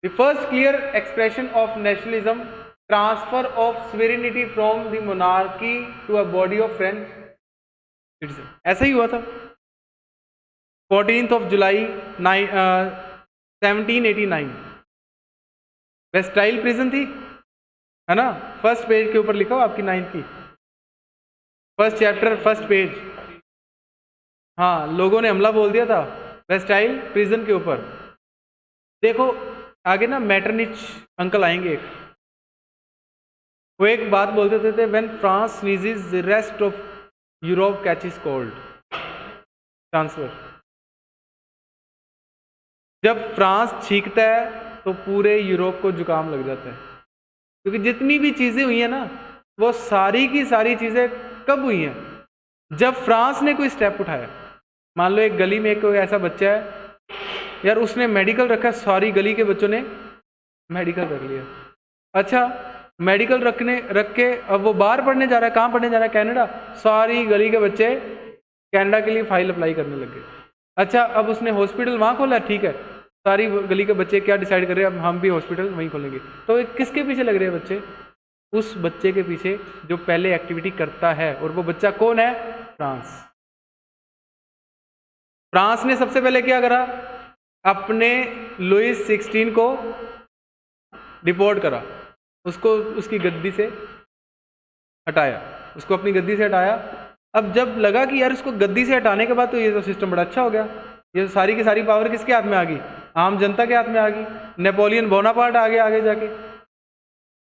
The first clear expression of nationalism, transfer of sovereignty from the monarchy to a body of French citizen. ऐसा ही हुआ था 14th जुलाई 1789। वेस्टाइल प्रिजन थी, है ना, फर्स्ट पेज के ऊपर लिखा हो आपकी 9th की, फर्स्ट चैप्टर फर्स्ट पेज। हाँ, लोगों ने हमला बोल दिया था वेस्टाइल प्रिजन के ऊपर। देखो आगे ना मैटरनिच अंकल आएंगे, एक वो एक बात बोलते थे, when France sneezes the rest of Europe catches cold. Transfer, जब फ्रांस छींकता है तो पूरे यूरोप को जुकाम लग जाता है, क्योंकि जितनी भी चीज़ें हुई हैं ना वो सारी की सारी चीज़ें कब हुई हैं? जब फ्रांस ने कोई स्टेप उठाया। मान लो एक गली में कोई ऐसा बच्चा है यार, उसने मेडिकल रखा, सारी गली के बच्चों ने मेडिकल रख लिया। अच्छा, मेडिकल रख के अब वो बाहर पढ़ने जा रहा है, कहाँ पढ़ने जा रहा है? कनाडा। सारी गली के बच्चे कनाडा के लिए फाइल अप्लाई करने लग गए। अच्छा, अब उसने हॉस्पिटल वहाँ खोला, ठीक है, सारी गली के बच्चे क्या डिसाइड कर रहे हैं, अब हम भी हॉस्पिटल वहीं खोलेंगे। तो किसके पीछे लग रहे हैं बच्चे? उस बच्चे के पीछे जो पहले एक्टिविटी करता है, और वो बच्चा कौन है? फ्रांस। फ्रांस ने सबसे पहले क्या करा? अपने लुईस 16 को डिपोर्ट करा, उसको उसकी गद्दी से हटाया, उसको अपनी गद्दी से हटाया। अब जब लगा कि यार इसको गद्दी से हटाने के बाद तो ये तो सिस्टम बड़ा अच्छा हो गया, ये सारी की सारी पावर किसके हाथ में आ गई? आम जनता के हाथ में आ गई। नेपोलियन बोनापार्ट आ गया आगे जाके,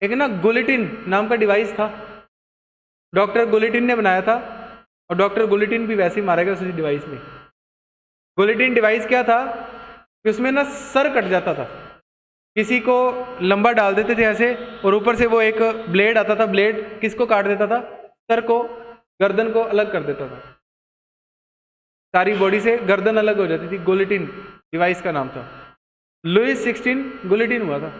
एक ना गुलिटिन नाम का डिवाइस था, डॉक्टर गुलिटिन ने बनाया था, और डॉक्टर गुलिटिन भी वैसे ही मारा गया उसी डिवाइस में। गुलिटिन डिवाइस क्या था कि उसमें ना सर कट जाता था, किसी को लंबा डाल देते थे ऐसे, और ऊपर से वो एक ब्लेड आता था, ब्लेड किसको काट देता था, सर को, गर्दन को अलग कर देता था, सारी बॉडी से गर्दन अलग हो जाती थी। गुलिटिन डिवाइस का नाम था। लुईस 16 गुलिटिन हुआ था।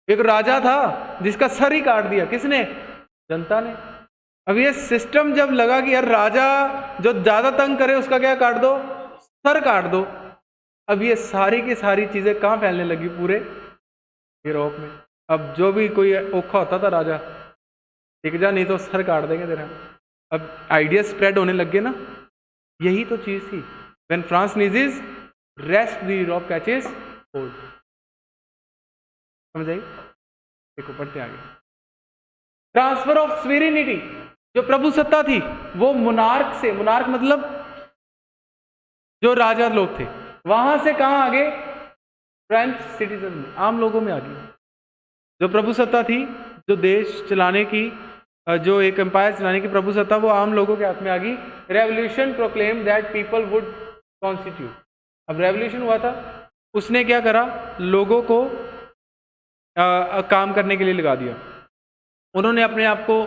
एक राजा था जिसका सर ही काट दिया, किसने, जनता ने। अब ये सिस्टम जब लगा कि यार राजा जो ज्यादा तंग करे उसका क्या काट दो, सर काट दो, अब ये सारी की सारी चीजें कहाँ फैलने लगी, पूरे यूरोप में। अब जो भी कोई औखा होता था राजा, टिक जा नहीं तो सर काट देंगे तेरा। अब आइडिया स्प्रेड होने लग गए ना, यही तो चीज थी। When France नीजेस rest the Europe catches hold. समझ आई? देखो पढ़ते आगे। ट्रांसफर ऑफ स्वेरिनिटी, जो प्रभुसत्ता थी वो मुनार्क से, मुनार्क मतलब जो राजा लोग थे, वहां से कहां आ गए, फ्रेंच सिटीजन में, आम लोगों में आ गई। जो प्रभुसत्ता थी, जो देश चलाने की, जो एक एम्पायर चलाने की प्रभुसत्ता, वो आम लोगों के हाथ में आ गई। Revolution proclaim that people would constitute. अब रेवोल्यूशन हुआ था, उसने क्या करा, लोगों को काम करने के लिए लगा दिया। उन्होंने अपने आप को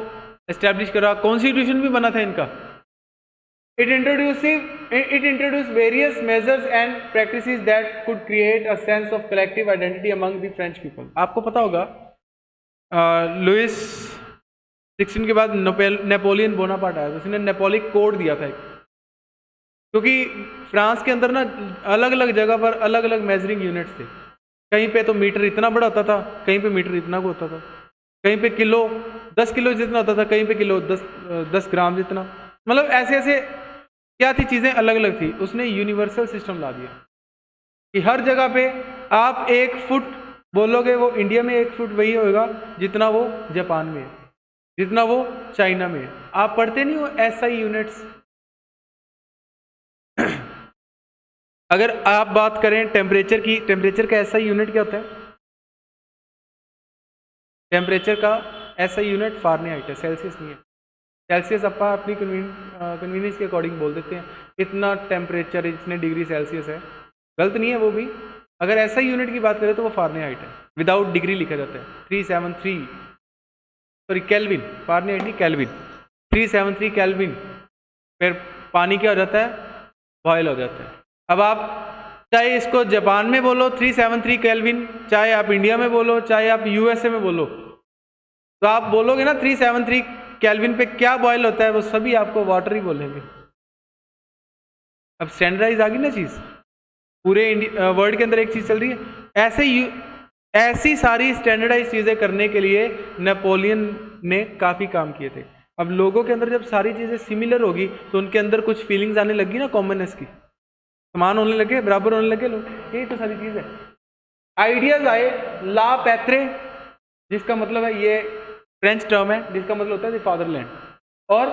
एस्टेब्लिश करा, कॉन्स्टिट्यूशन भी बना था इनका। It introduce various measures and practices that could create a sense of collective identity among the French people. आपको पता होगा लुईस 16 के बाद नेपोलियन बोनापार्ट आया, उसने नेपोलिक कोड दिया था एक, क्योंकि फ्रांस के अंदर ना अलग अलग जगह पर अलग अलग मेजरिंग यूनिट्स थे। कहीं पे तो मीटर इतना बड़ा होता था, कहीं पे मीटर इतना को होता था, कहीं पे किलो 10 किलो जितना होता था, कहीं पे किलो 10 ग्राम जितना, मतलब ऐसे ऐसे क्या थी, चीज़ें अलग अलग थी। उसने यूनिवर्सल सिस्टम ला दिया कि हर जगह पे आप 1 फुट बोलोगे, वो इंडिया में 1 फुट वही होगा जितना वो जापान में है, जितना वो चाइना में है। आप पढ़ते नहीं हो SI यूनिट्स? अगर आप बात करें टेम्परेचर की, टेम्परेचर का SI यूनिट क्या होता है? टेम्परेचर का SI यूनिट फारेनहाइट है, सेल्सियस नहीं है। सेल्सियस अपना अपनी कन्वीनियंस के अकॉर्डिंग बोल देते हैं, इतना टेम्परेचर इतने डिग्री सेल्सियस है, गलत नहीं है वो भी। अगर SI यूनिट की बात करें तो वो फारेनहाइट है, विदाउट डिग्री लिखा जाता है। 373 सॉरी केल्विन, फारेनहाइट नहीं केल्विन, 373 केल्विन, फिर पानी क्या हो जाता है, बॉयल हो जाता है। अब आप चाहे इसको जापान में बोलो 373 केल्विन, चाहे आप इंडिया में बोलो, चाहे आप USA में बोलो, तो आप बोलोगे ना 373 केल्विन पे क्या बॉयल होता है, वो सभी आपको वाटर ही बोलेंगे। अब स्टैंडर्डाइज आ गई ना चीज, पूरे वर्ल्ड के अंदर एक चीज चल रही है। ऐसी सारी स्टैंडर्डाइज चीजें करने के लिए नेपोलियन ने काफी काम किए थे। अब लोगों के अंदर जब सारी चीजें सिमिलर होगी तो उनके अंदर कुछ फीलिंग्स आने लगी ना, कॉमननेस की, समान होने लगे, बराबर होने लगे लोग, यही तो सारी चीज है। आइडियाज आए, ला पैत्रे जिसका मतलब है, ये फ्रेंच टर्म है जिसका मतलब होता है फादरलैंड, और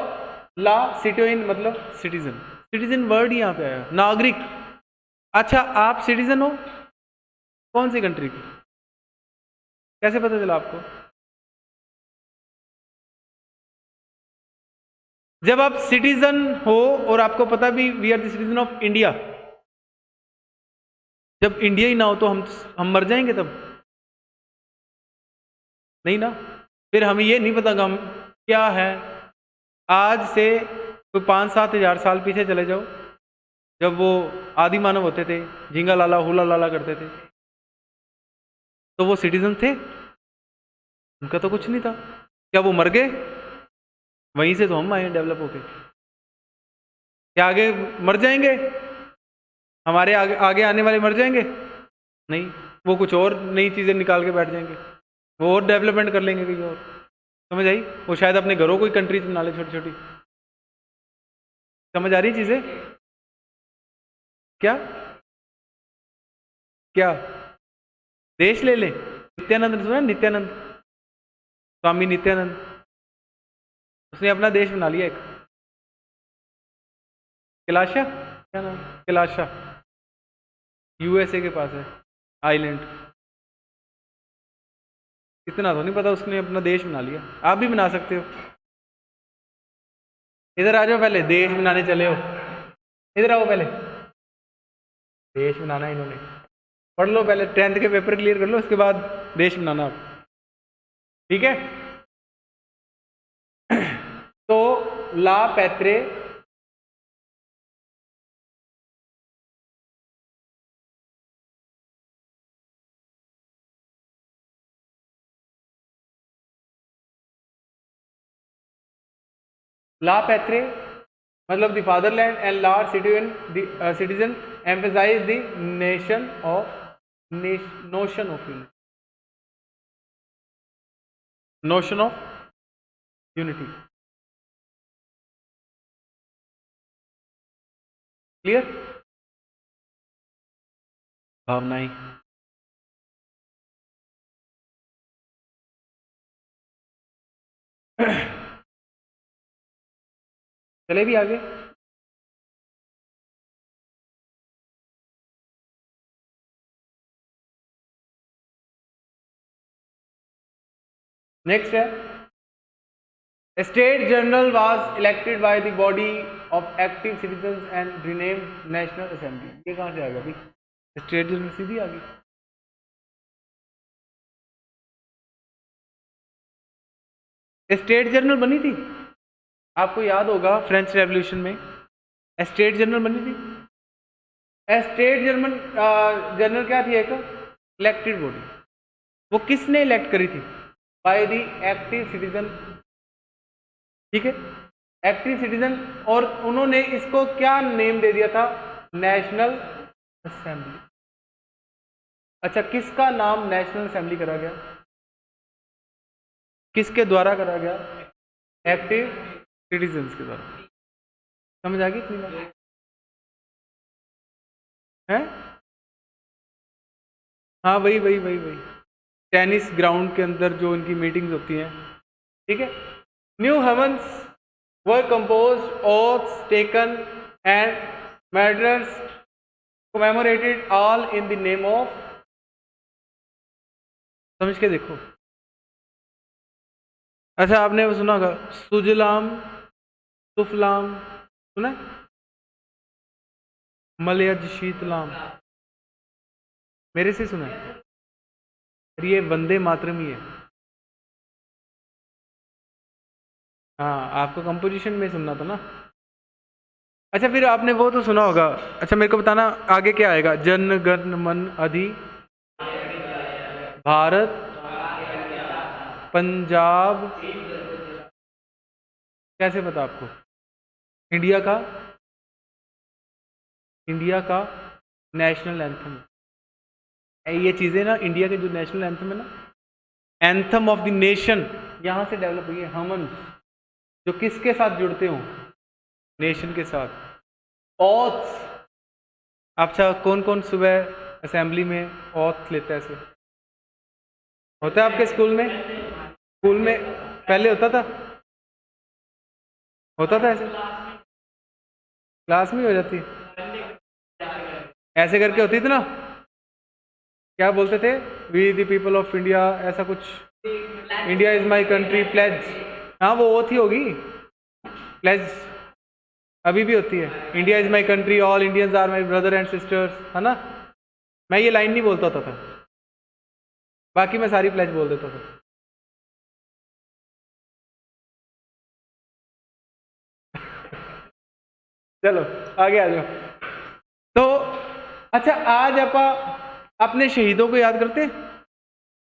ला सिटोइन मतलब सिटीजन। सिटीजन वर्ड ही यहाँ पे आया, नागरिक। अच्छा आप सिटीजन हो कौन सी कंट्री की, कैसे पता चला आपको? जब आप सिटीजन हो और आपको पता भी we are the citizen of India, जब इंडिया ही ना हो तो हम मर जाएंगे तब, नहीं ना। फिर हमें ये नहीं पता हम क्या है। आज से कोई 5-7 हज़ार साल पीछे चले जाओ, जब वो आदि मानव होते थे, झिंगा लाला हुला लाला करते थे, तो वो सिटीजन थे? उनका तो कुछ नहीं था। क्या वो मर गए? वहीं से तो हम आए डेवलप होके। क्या आगे मर जाएंगे? हमारे आगे आगे आने वाले मर जाएंगे? नहीं, वो कुछ और नई चीज़ें निकाल के बैठ जाएंगे, वो और डेवलपमेंट कर लेंगे कहीं और। समझ आई? वो शायद अपने घरों कोई कंट्रीज बना ले छोटी छोटी। समझ आ रही चीज़ें? क्या क्या देश ले ले? नित्यानंद सुना? नित्यानंद, स्वामी नित्यानंद, उसने अपना देश बना लिया एक, कैलाशा, क्या नाम, कैलाशा, USA के पास है आइलैंड। इतना तो नहीं पता, उसने अपना देश बना लिया, आप भी बना सकते हो। इधर आ जाओ, पहले देश बनाने चले हो, इधर आओ, पहले देश बनाना इन्होंने, पढ़ लो पहले, 10th के पेपर क्लियर कर लो, उसके बाद देश बनाना आप, ठीक है। तो ला पैत्रे ला पैत्रे मतलब the fatherland and large citizen emphasise the nation of notion of unity, notion of unity. Clear? भावनाएं, चले भी आगे। नेक्स्ट है, state general was elected by the body of active citizens and renamed national assembly. ये कहाँ से आ गया भाई? स्टेट जनरल सीधी आ गई। स्टेट जनरल बनी थी, आपको याद होगा फ्रेंच रेवोल्यूशन में स्टेट जनरल बनी थी। स्टेट जनरल क्या थी? एक इलेक्टेड बॉडी। वो किसने इलेक्ट करी थी? बाय द एक्टिव सिटीजन, ठीक है, एक्टिव सिटीजन। और उन्होंने इसको क्या नेम दे दिया था? National assembly. अच्छा, किसका नाम नेशनल असेंबली करा गया? किसके द्वारा करा गया? एक्टिव सिटीजन्स के द्वारा। समझ आ गई इतनी बात है? हाँ, वही वही वही वही टेनिस ग्राउंड के अंदर जो इनकी मीटिंग्स होती हैं, ठीक है। New heavens were composed, oaths taken and murders commemorated, all in the name of, समझ के देखो। अच्छा, आपने वो सुना होगा सुजलाम सुफलाम, सुना? मलयज शीतलाम, मेरे से सुना है? ये वंदे मातरम ही है। हाँ, आपको कंपोजिशन में सुनना था ना। अच्छा, फिर आपने वो तो सुना होगा। अच्छा, मेरे को बताना आगे क्या आएगा? जन गण मन अधि भारत पंजाब, कैसे पता आपको? इंडिया का नेशनल एंथम। ये चीज़ें ना, इंडिया के जो नेशनल एंथम है ना, एंथम ऑफ द नेशन, यहाँ से डेवलप हुई है। हमन जो किसके साथ जुड़ते हो? नेशन के साथ। ऑथ्स, अच्छा, कौन कौन सुबह असेंबली में ऑथ्स लेता है? ऐसे होता है आपके स्कूल में? स्कूल में पहले होता था ऐसे? क्लास में हो जाती, ऐसे करके होती थी ना, क्या बोलते थे? We the people of India, ऐसा कुछ, India is my country, pledge. हाँ, वो ओथ ही होगी, प्लेज अभी भी होती है। India is my country, all Indians are my brother and sisters, है ना। मैं ये लाइन नहीं बोलता था, बाकी मैं सारी प्लेज बोल देता था। चलो आगे आ जाओ। तो अच्छा, आज आप अपने शहीदों को याद करते हैं?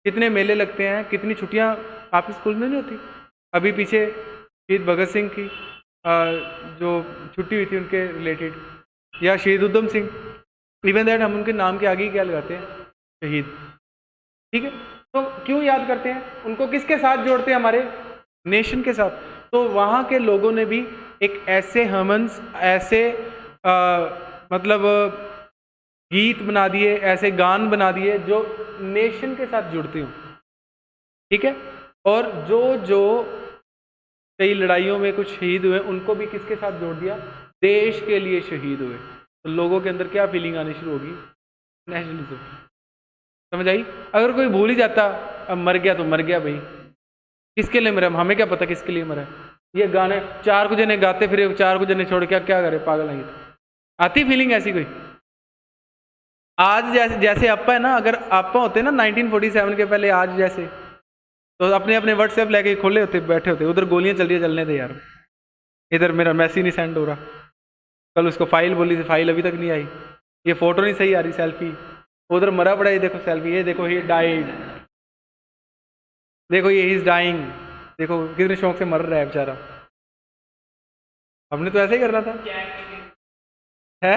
कितने मेले लगते हैं, कितनी छुट्टियां आपके स्कूल में नहीं होती? अभी पीछे शहीद भगत सिंह की जो छुट्टी हुई थी उनके रिलेटेड, या शहीद उधम सिंह, इवन दैट हम उनके नाम के आगे ही क्या लगाते हैं? शहीद, ठीक है। तो क्यों याद करते हैं उनको? किसके साथ जोड़ते हैं? हमारे नेशन के साथ। तो वहाँ के लोगों ने भी एक ऐसे हमन्स, ऐसे मतलब गीत बना दिए, ऐसे गान बना दिए जो नेशन के साथ जुड़ते हो, ठीक है। और जो कई लड़ाइयों में कुछ शहीद हुए, उनको भी किसके साथ जोड़ दिया? देश के लिए शहीद हुए। तो लोगों के अंदर क्या फीलिंग आनी शुरू होगी? नेशनलिज्म। समझ आई? अगर कोई भूल ही जाता, अब मर गया तो मर गया भाई, किसके लिए मरा, हमें क्या पता किसके लिए मरा। ये गाने 4 को जने गाते फिर 4 को जने छोड़ के क्या करे, पागल नहीं तो आती फीलिंग ऐसी कोई। आज जैसे जैसे अप्पा है ना, अगर अप्पा होते ना 1947 के पहले आज जैसे, तो अपने अपने व्हाट्सएप लेके खोले होते, बैठे होते, उधर गोलियां चल रही है, चलने दे यार, इधर मेरा मैसेज नहीं सेंड हो रहा, कल उसको फाइल बोली थी, फाइल अभी तक नहीं आई, ये फोटो नहीं सही आ रही, सेल्फी, उधर मरा पड़ा, ये देखो सेल्फी, ये देखो ही डाइड, देखो ये इज डाइंग, देखो कितने शौक से मर रहा है बेचारा। हमने तो ऐसे ही करना था है।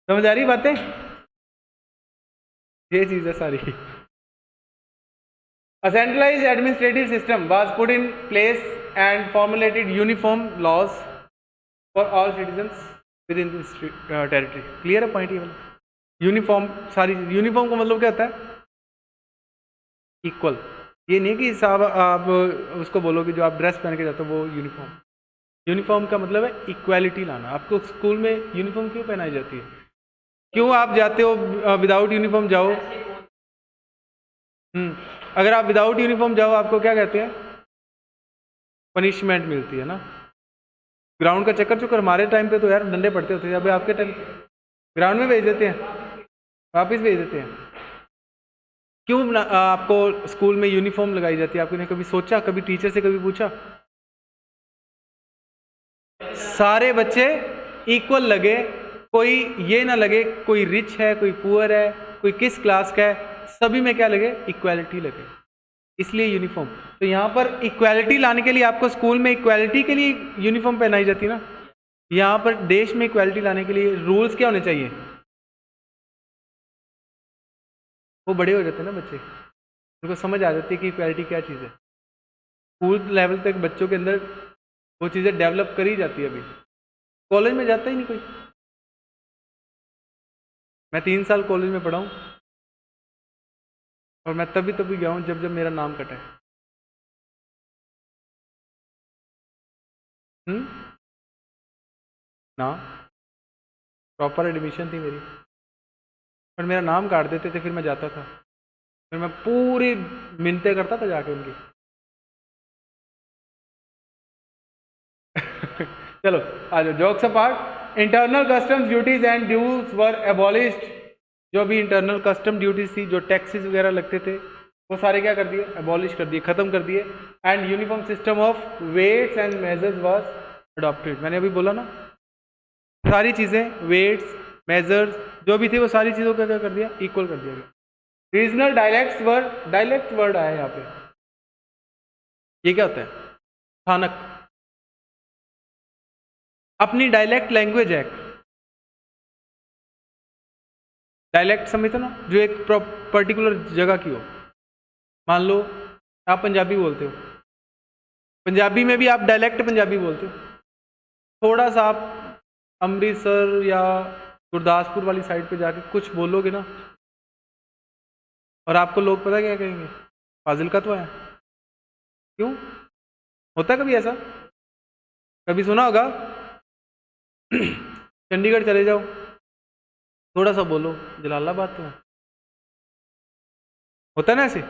समझ आ रही बातें, ये चीज है सारी। A centralized administrative system was put in place and formulated uniform laws for all citizens within this territory. Clear है पॉइंट ये वाला? यूनिफॉर्म, सारी यूनिफॉर्म का मतलब क्या होता है? इक्वल। ये नहीं कि साहब आप उसको बोलो कि जो आप ड्रेस पहन के जाते हो वो यूनिफॉर्म। यूनिफॉर्म का मतलब है इक्वालिटी लाना। आपको स्कूल में यूनिफॉर्म क्यों पहनाई जाती है? क्यों आप जाते हो विदाउट यूनिफॉर्म जाओ? अगर आप विदाउट यूनिफॉर्म जाओ आपको क्या कहते हैं? पनिशमेंट मिलती है ना। ग्राउंड का चक्कर चुक्कर, हमारे टाइम पे तो यार डंडे पड़ते होते थे, अभी आपके टाइम ग्राउंड में भेज देते हैं, वापस भेज देते हैं। क्यों आपको स्कूल में यूनिफॉर्म लगाई जाती है? आपने कभी सोचा, कभी टीचर से कभी पूछा? सारे बच्चे इक्वल लगे, कोई ये ना लगे कोई रिच है कोई पुअर है कोई किस क्लास का है, सभी में क्या लगे? इक्वालिटी लगे, इसलिए यूनिफॉर्म। तो यहाँ पर इक्वालिटी लाने के लिए आपको स्कूल में इक्वालिटी के लिए यूनिफॉर्म पहनाई जाती है ना। यहाँ पर देश में इक्वालिटी लाने के लिए रूल्स क्या होने चाहिए? वो बड़े हो जाते हैं ना बच्चे, उनको समझ आ जाती है कि इक्वालिटी क्या चीज़ है। स्कूल लेवल तक बच्चों के अंदर वो चीज़ें डेवलप करी जाती है, अभी कॉलेज में जाता ही नहीं कोई। मैं 3 साल कॉलेज में पढ़ा हूँ और मैं तभी गया हूँ जब मेरा नाम कटा है। ना प्रॉपर एडमिशन थी मेरी, पर मेरा नाम काट देते थे, फिर मैं जाता था, फिर मैं पूरी मिन्नतें करता था जाके उनकी। चलो आ जाओ, jokes apart. Internal customs duties and dues were abolished. जो भी इंटरनल कस्टम ड्यूटीज थी, जो टैक्सेस वगैरह लगते थे, वो सारे क्या कर दिए? एबॉलिश कर दिए, खत्म कर दिए। And uniform system of weights and measures was adopted. मैंने अभी बोला ना, सारी चीज़ें, वेट्स मेजर्स जो भी थे, वो सारी चीज़ों का क्या कर दिया? इक्वल कर दिया गया। रीजनल डायलेक्ट्स वर, डायलेक्ट वर्ड आया यहाँ पे, ये क्या होता है? स्थानक, अपनी डायलेक्ट लैंग्वेज है। डायलेक्ट समझते ना, जो एक पर्टिकुलर जगह की हो। मान लो आप पंजाबी बोलते हो, पंजाबी में भी आप डायलेक्ट पंजाबी बोलते हो। थोड़ा सा आप अमृतसर या गुरदासपुर वाली साइड पे जाके कुछ बोलोगे ना, और आपको लोग पता क्या कहेंगे? फाजिल का तो है। क्यों होता है कभी ऐसा? कभी सुना होगा? चंडीगढ़ चले जाओ, थोड़ा सा बोलो जलालाबाद तो है, होता है ना ऐसे।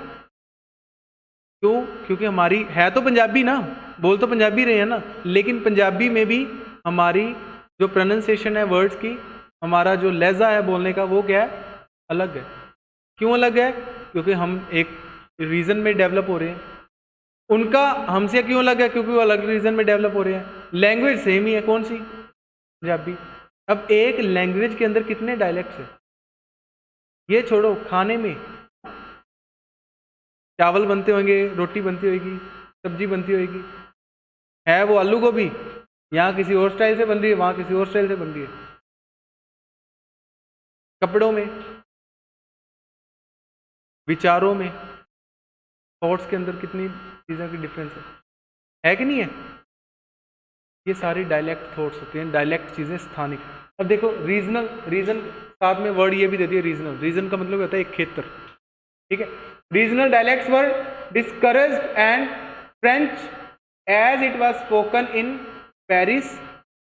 क्यों? क्योंकि हमारी है तो पंजाबी ना, बोल तो पंजाबी रहे हैं ना, लेकिन पंजाबी में भी हमारी जो प्रोनाउंसिएशन है वर्ड्स की, हमारा जो लहजा है बोलने का, वो क्या है? अलग है। क्यों अलग है? क्योंकि हम एक रीजन में डेवलप हो रहे हैं। उनका हमसे क्यों अलग है? क्योंकि वो अलग रीजन में डेवलप हो रहे हैं। लैंग्वेज सेम ही है, कौन सी? पंजाबी। अब एक लैंग्वेज के अंदर कितने डायलेक्ट्स हैं? ये छोड़ो, खाने में चावल बनते होंगे, रोटी बनती होगी, सब्जी बनती होगी, है वो आलू गोभी, यहाँ किसी और स्टाइल से बन रही है, वहाँ किसी और स्टाइल से बन रही है। कपड़ों में, विचारों में, थॉट्स के अंदर कितनी चीज़ों की डिफरेंस है कि नहीं है? ये सारी डायलेक्ट थॉट्स होते हैं, डायलेक्ट चीज़ें स्थानिक। अब देखो रीजनल, रीजन साथ में वर्ड ये भी दे दिया रीजनल। रीजन का मतलब होता है एक क्षेत्र, ठीक है। Regional dialects were discouraged and French as it was spoken in Paris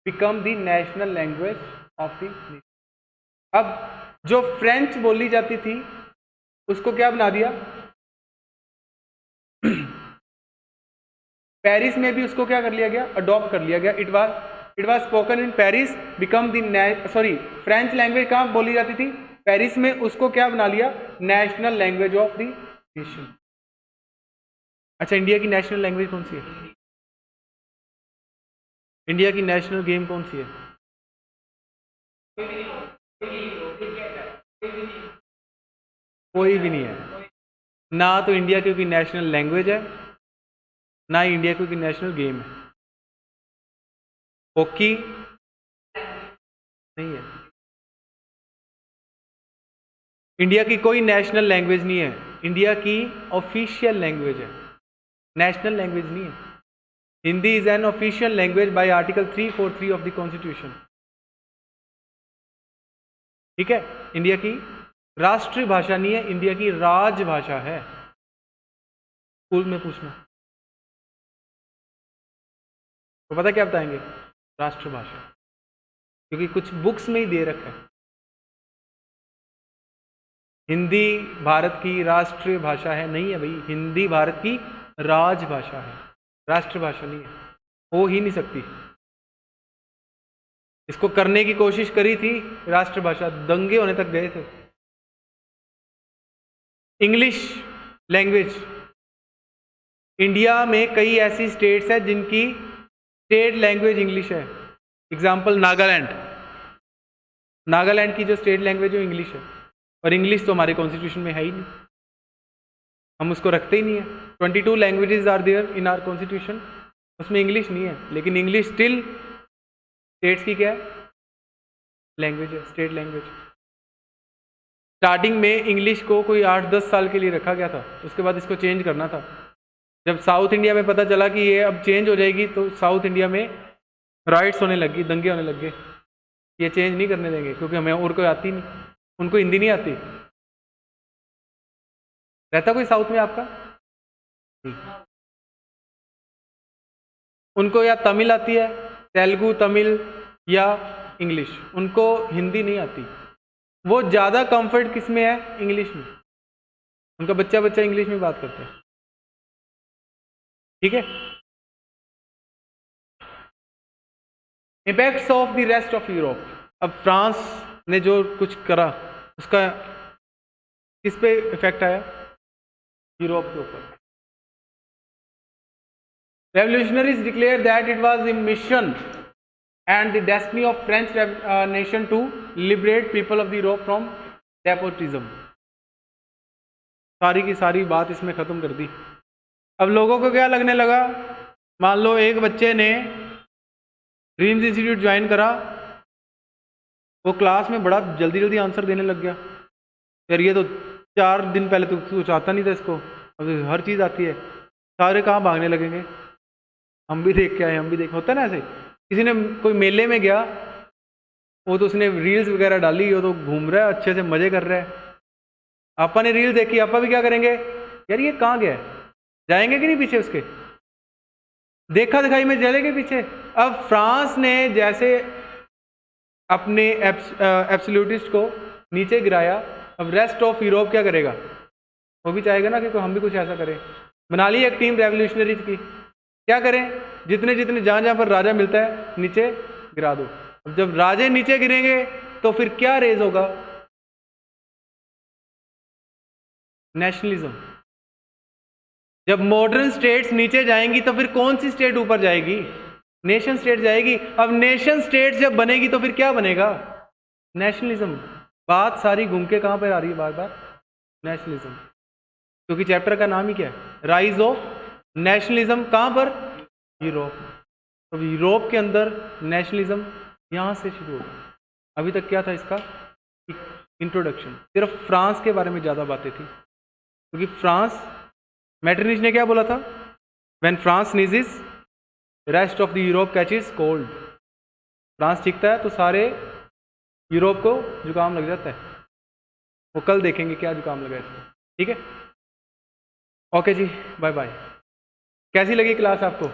become the national language of the nation. अब जो फ्रेंच बोली जाती थी उसको क्या बना दिया, पेरिस में भी उसको क्या कर लिया गया, अडॉप्ट कर लिया गया। It was spoken in Paris, become the sorry French language कहाँ बोली जाती थी, पेरिस में, उसको क्या बना लिया, national language of the nation. अच्छा, इंडिया की नेशनल लैंग्वेज कौन सी है? इंडिया की नेशनल गेम कौन सी है? कोई भी नहीं है। ना तो इंडिया की कोई नेशनल लैंग्वेज है, ना ही इंडिया की कोई नेशनल गेम है। हॉकी नहीं है। इंडिया की कोई नेशनल लैंग्वेज नहीं है, इंडिया की ऑफिशियल लैंग्वेज है, नेशनल लैंग्वेज नहीं है। Hindi is an official language by article 343 of the constitution. ठीक है, इंडिया की राष्ट्रीय भाषा नहीं है, इंडिया की राजभाषा है। स्कूल में पूछना तो पता क्या बताएंगे, राष्ट्रभाषा, क्योंकि कुछ बुक्स में ही दे रखा है हिंदी भारत की राष्ट्रीय भाषा है। नहीं है भाई, हिंदी भारत की राजभाषा है, राष्ट्रभाषा नहीं है, हो ही नहीं सकती। इसको करने की कोशिश करी थी राष्ट्रभाषा, दंगे होने तक गए थे। इंग्लिश लैंग्वेज, इंडिया में कई ऐसी स्टेट्स हैं जिनकी स्टेट लैंग्वेज इंग्लिश है। एग्जाम्पल नागालैंड, नागालैंड की जो स्टेट लैंग्वेज है वो इंग्लिश है, और इंग्लिश तो हमारे कॉन्स्टिट्यूशन में है ही नहीं, हम उसको रखते ही नहीं है। 22 languages are there in our constitution, उसमें इंग्लिश नहीं है, लेकिन इंग्लिश स्टिल स्टेट्स की क्या है, लैंग्वेज है, स्टेट लैंग्वेज। स्टार्टिंग में इंग्लिश को कोई 8-10 साल के लिए रखा गया था, उसके बाद इसको चेंज करना था। जब साउथ इंडिया में पता चला कि ये अब चेंज हो जाएगी, तो साउथ इंडिया में राइट्स होने लगी, दंगे होने लग गए, ये चेंज नहीं करने देंगे, क्योंकि हमें और कोई आती नहीं, उनको हिंदी नहीं आती। रहता कोई साउथ में आपका? उनको या तमिल आती है, तेलुगु तमिल या इंग्लिश, उनको हिंदी नहीं आती। वो ज़्यादा कंफर्ट किस में है, इंग्लिश में, उनका बच्चा बच्चा इंग्लिश में बात करते हैं। ठीक है, impacts of the rest of Europe. अब फ्रांस ने जो कुछ करा उसका किस पे इफेक्ट आया, यूरोप के ऊपर। Revolutionaries declare that it was a mission and the destiny of French nation to liberate people of the Europe from despotism। सारी की सारी बात इसमें ख़त्म कर दी। अब लोगों को क्या लगने लगा, मान लो एक बच्चे ने ड्रीम्स इंस्टीट्यूट ज्वाइन करा, वो क्लास में बड़ा जल्दी जल्दी आंसर देने लग गया, यार ये तो 4 दिन पहले तो कुछ आता नहीं था इसको, अब तो हर चीज़ आती है। सारे कहाँ भागने लगेंगे, हम भी देख के आए, हम भी देख, होता है ना ऐसे। किसी ने कोई मेले में गया, वो तो उसने रील्स वगैरह डाली, वो तो घूम रहा है अच्छे से, मज़े कर रहा है। आपा ने रील देखी, आपा भी क्या करेंगे, यार ये कहाँ गया, जाएंगे कि नहीं पीछे उसके, देखा दिखाई में चलेंगे पीछे। अब फ्रांस ने जैसे अपने एब्सोल्यूटिस्ट को नीचे गिराया, अब रेस्ट ऑफ यूरोप क्या करेगा, वो भी चाहेगा ना कि हम भी कुछ ऐसा करें। बना ली एक टीम रेवोल्यूशनरीज की, क्या करें, जितने जितने जहाँ पर राजा मिलता है नीचे गिरा दो। अब जब राजे नीचे गिरेंगे तो फिर क्या रेज होगा, नेशनलिज्म। जब मॉडर्न स्टेट्स नीचे जाएंगी तो फिर कौन सी स्टेट ऊपर जाएगी, नेशन स्टेट जाएगी। अब नेशन स्टेट जब बनेगी तो फिर क्या बनेगा, नेशनलिज्म। बात सारी घूम के कहाँ पर आ रही है, बार बार नेशनलिज्म, क्योंकि चैप्टर का नाम ही क्या है, राइज ऑफ नेशनलिज्म। कहाँ पर, यूरोप। तो यूरोप के अंदर नेशनलिज्म यहाँ से शुरू होगा। अभी तक क्या था इसका इंट्रोडक्शन, सिर्फ फ्रांस के बारे में ज़्यादा बातें थी, क्योंकि फ्रांस, मेटरनिच ने क्या बोला था, when France sneezes rest of the Europe catches cold. France चीखता है तो सारे यूरोप को जुकाम लग जाता है। वो कल देखेंगे क्या जुकाम लगा इसको। ठीक है, ओके जी, बाय बाय। कैसी लगी क्लास आपको?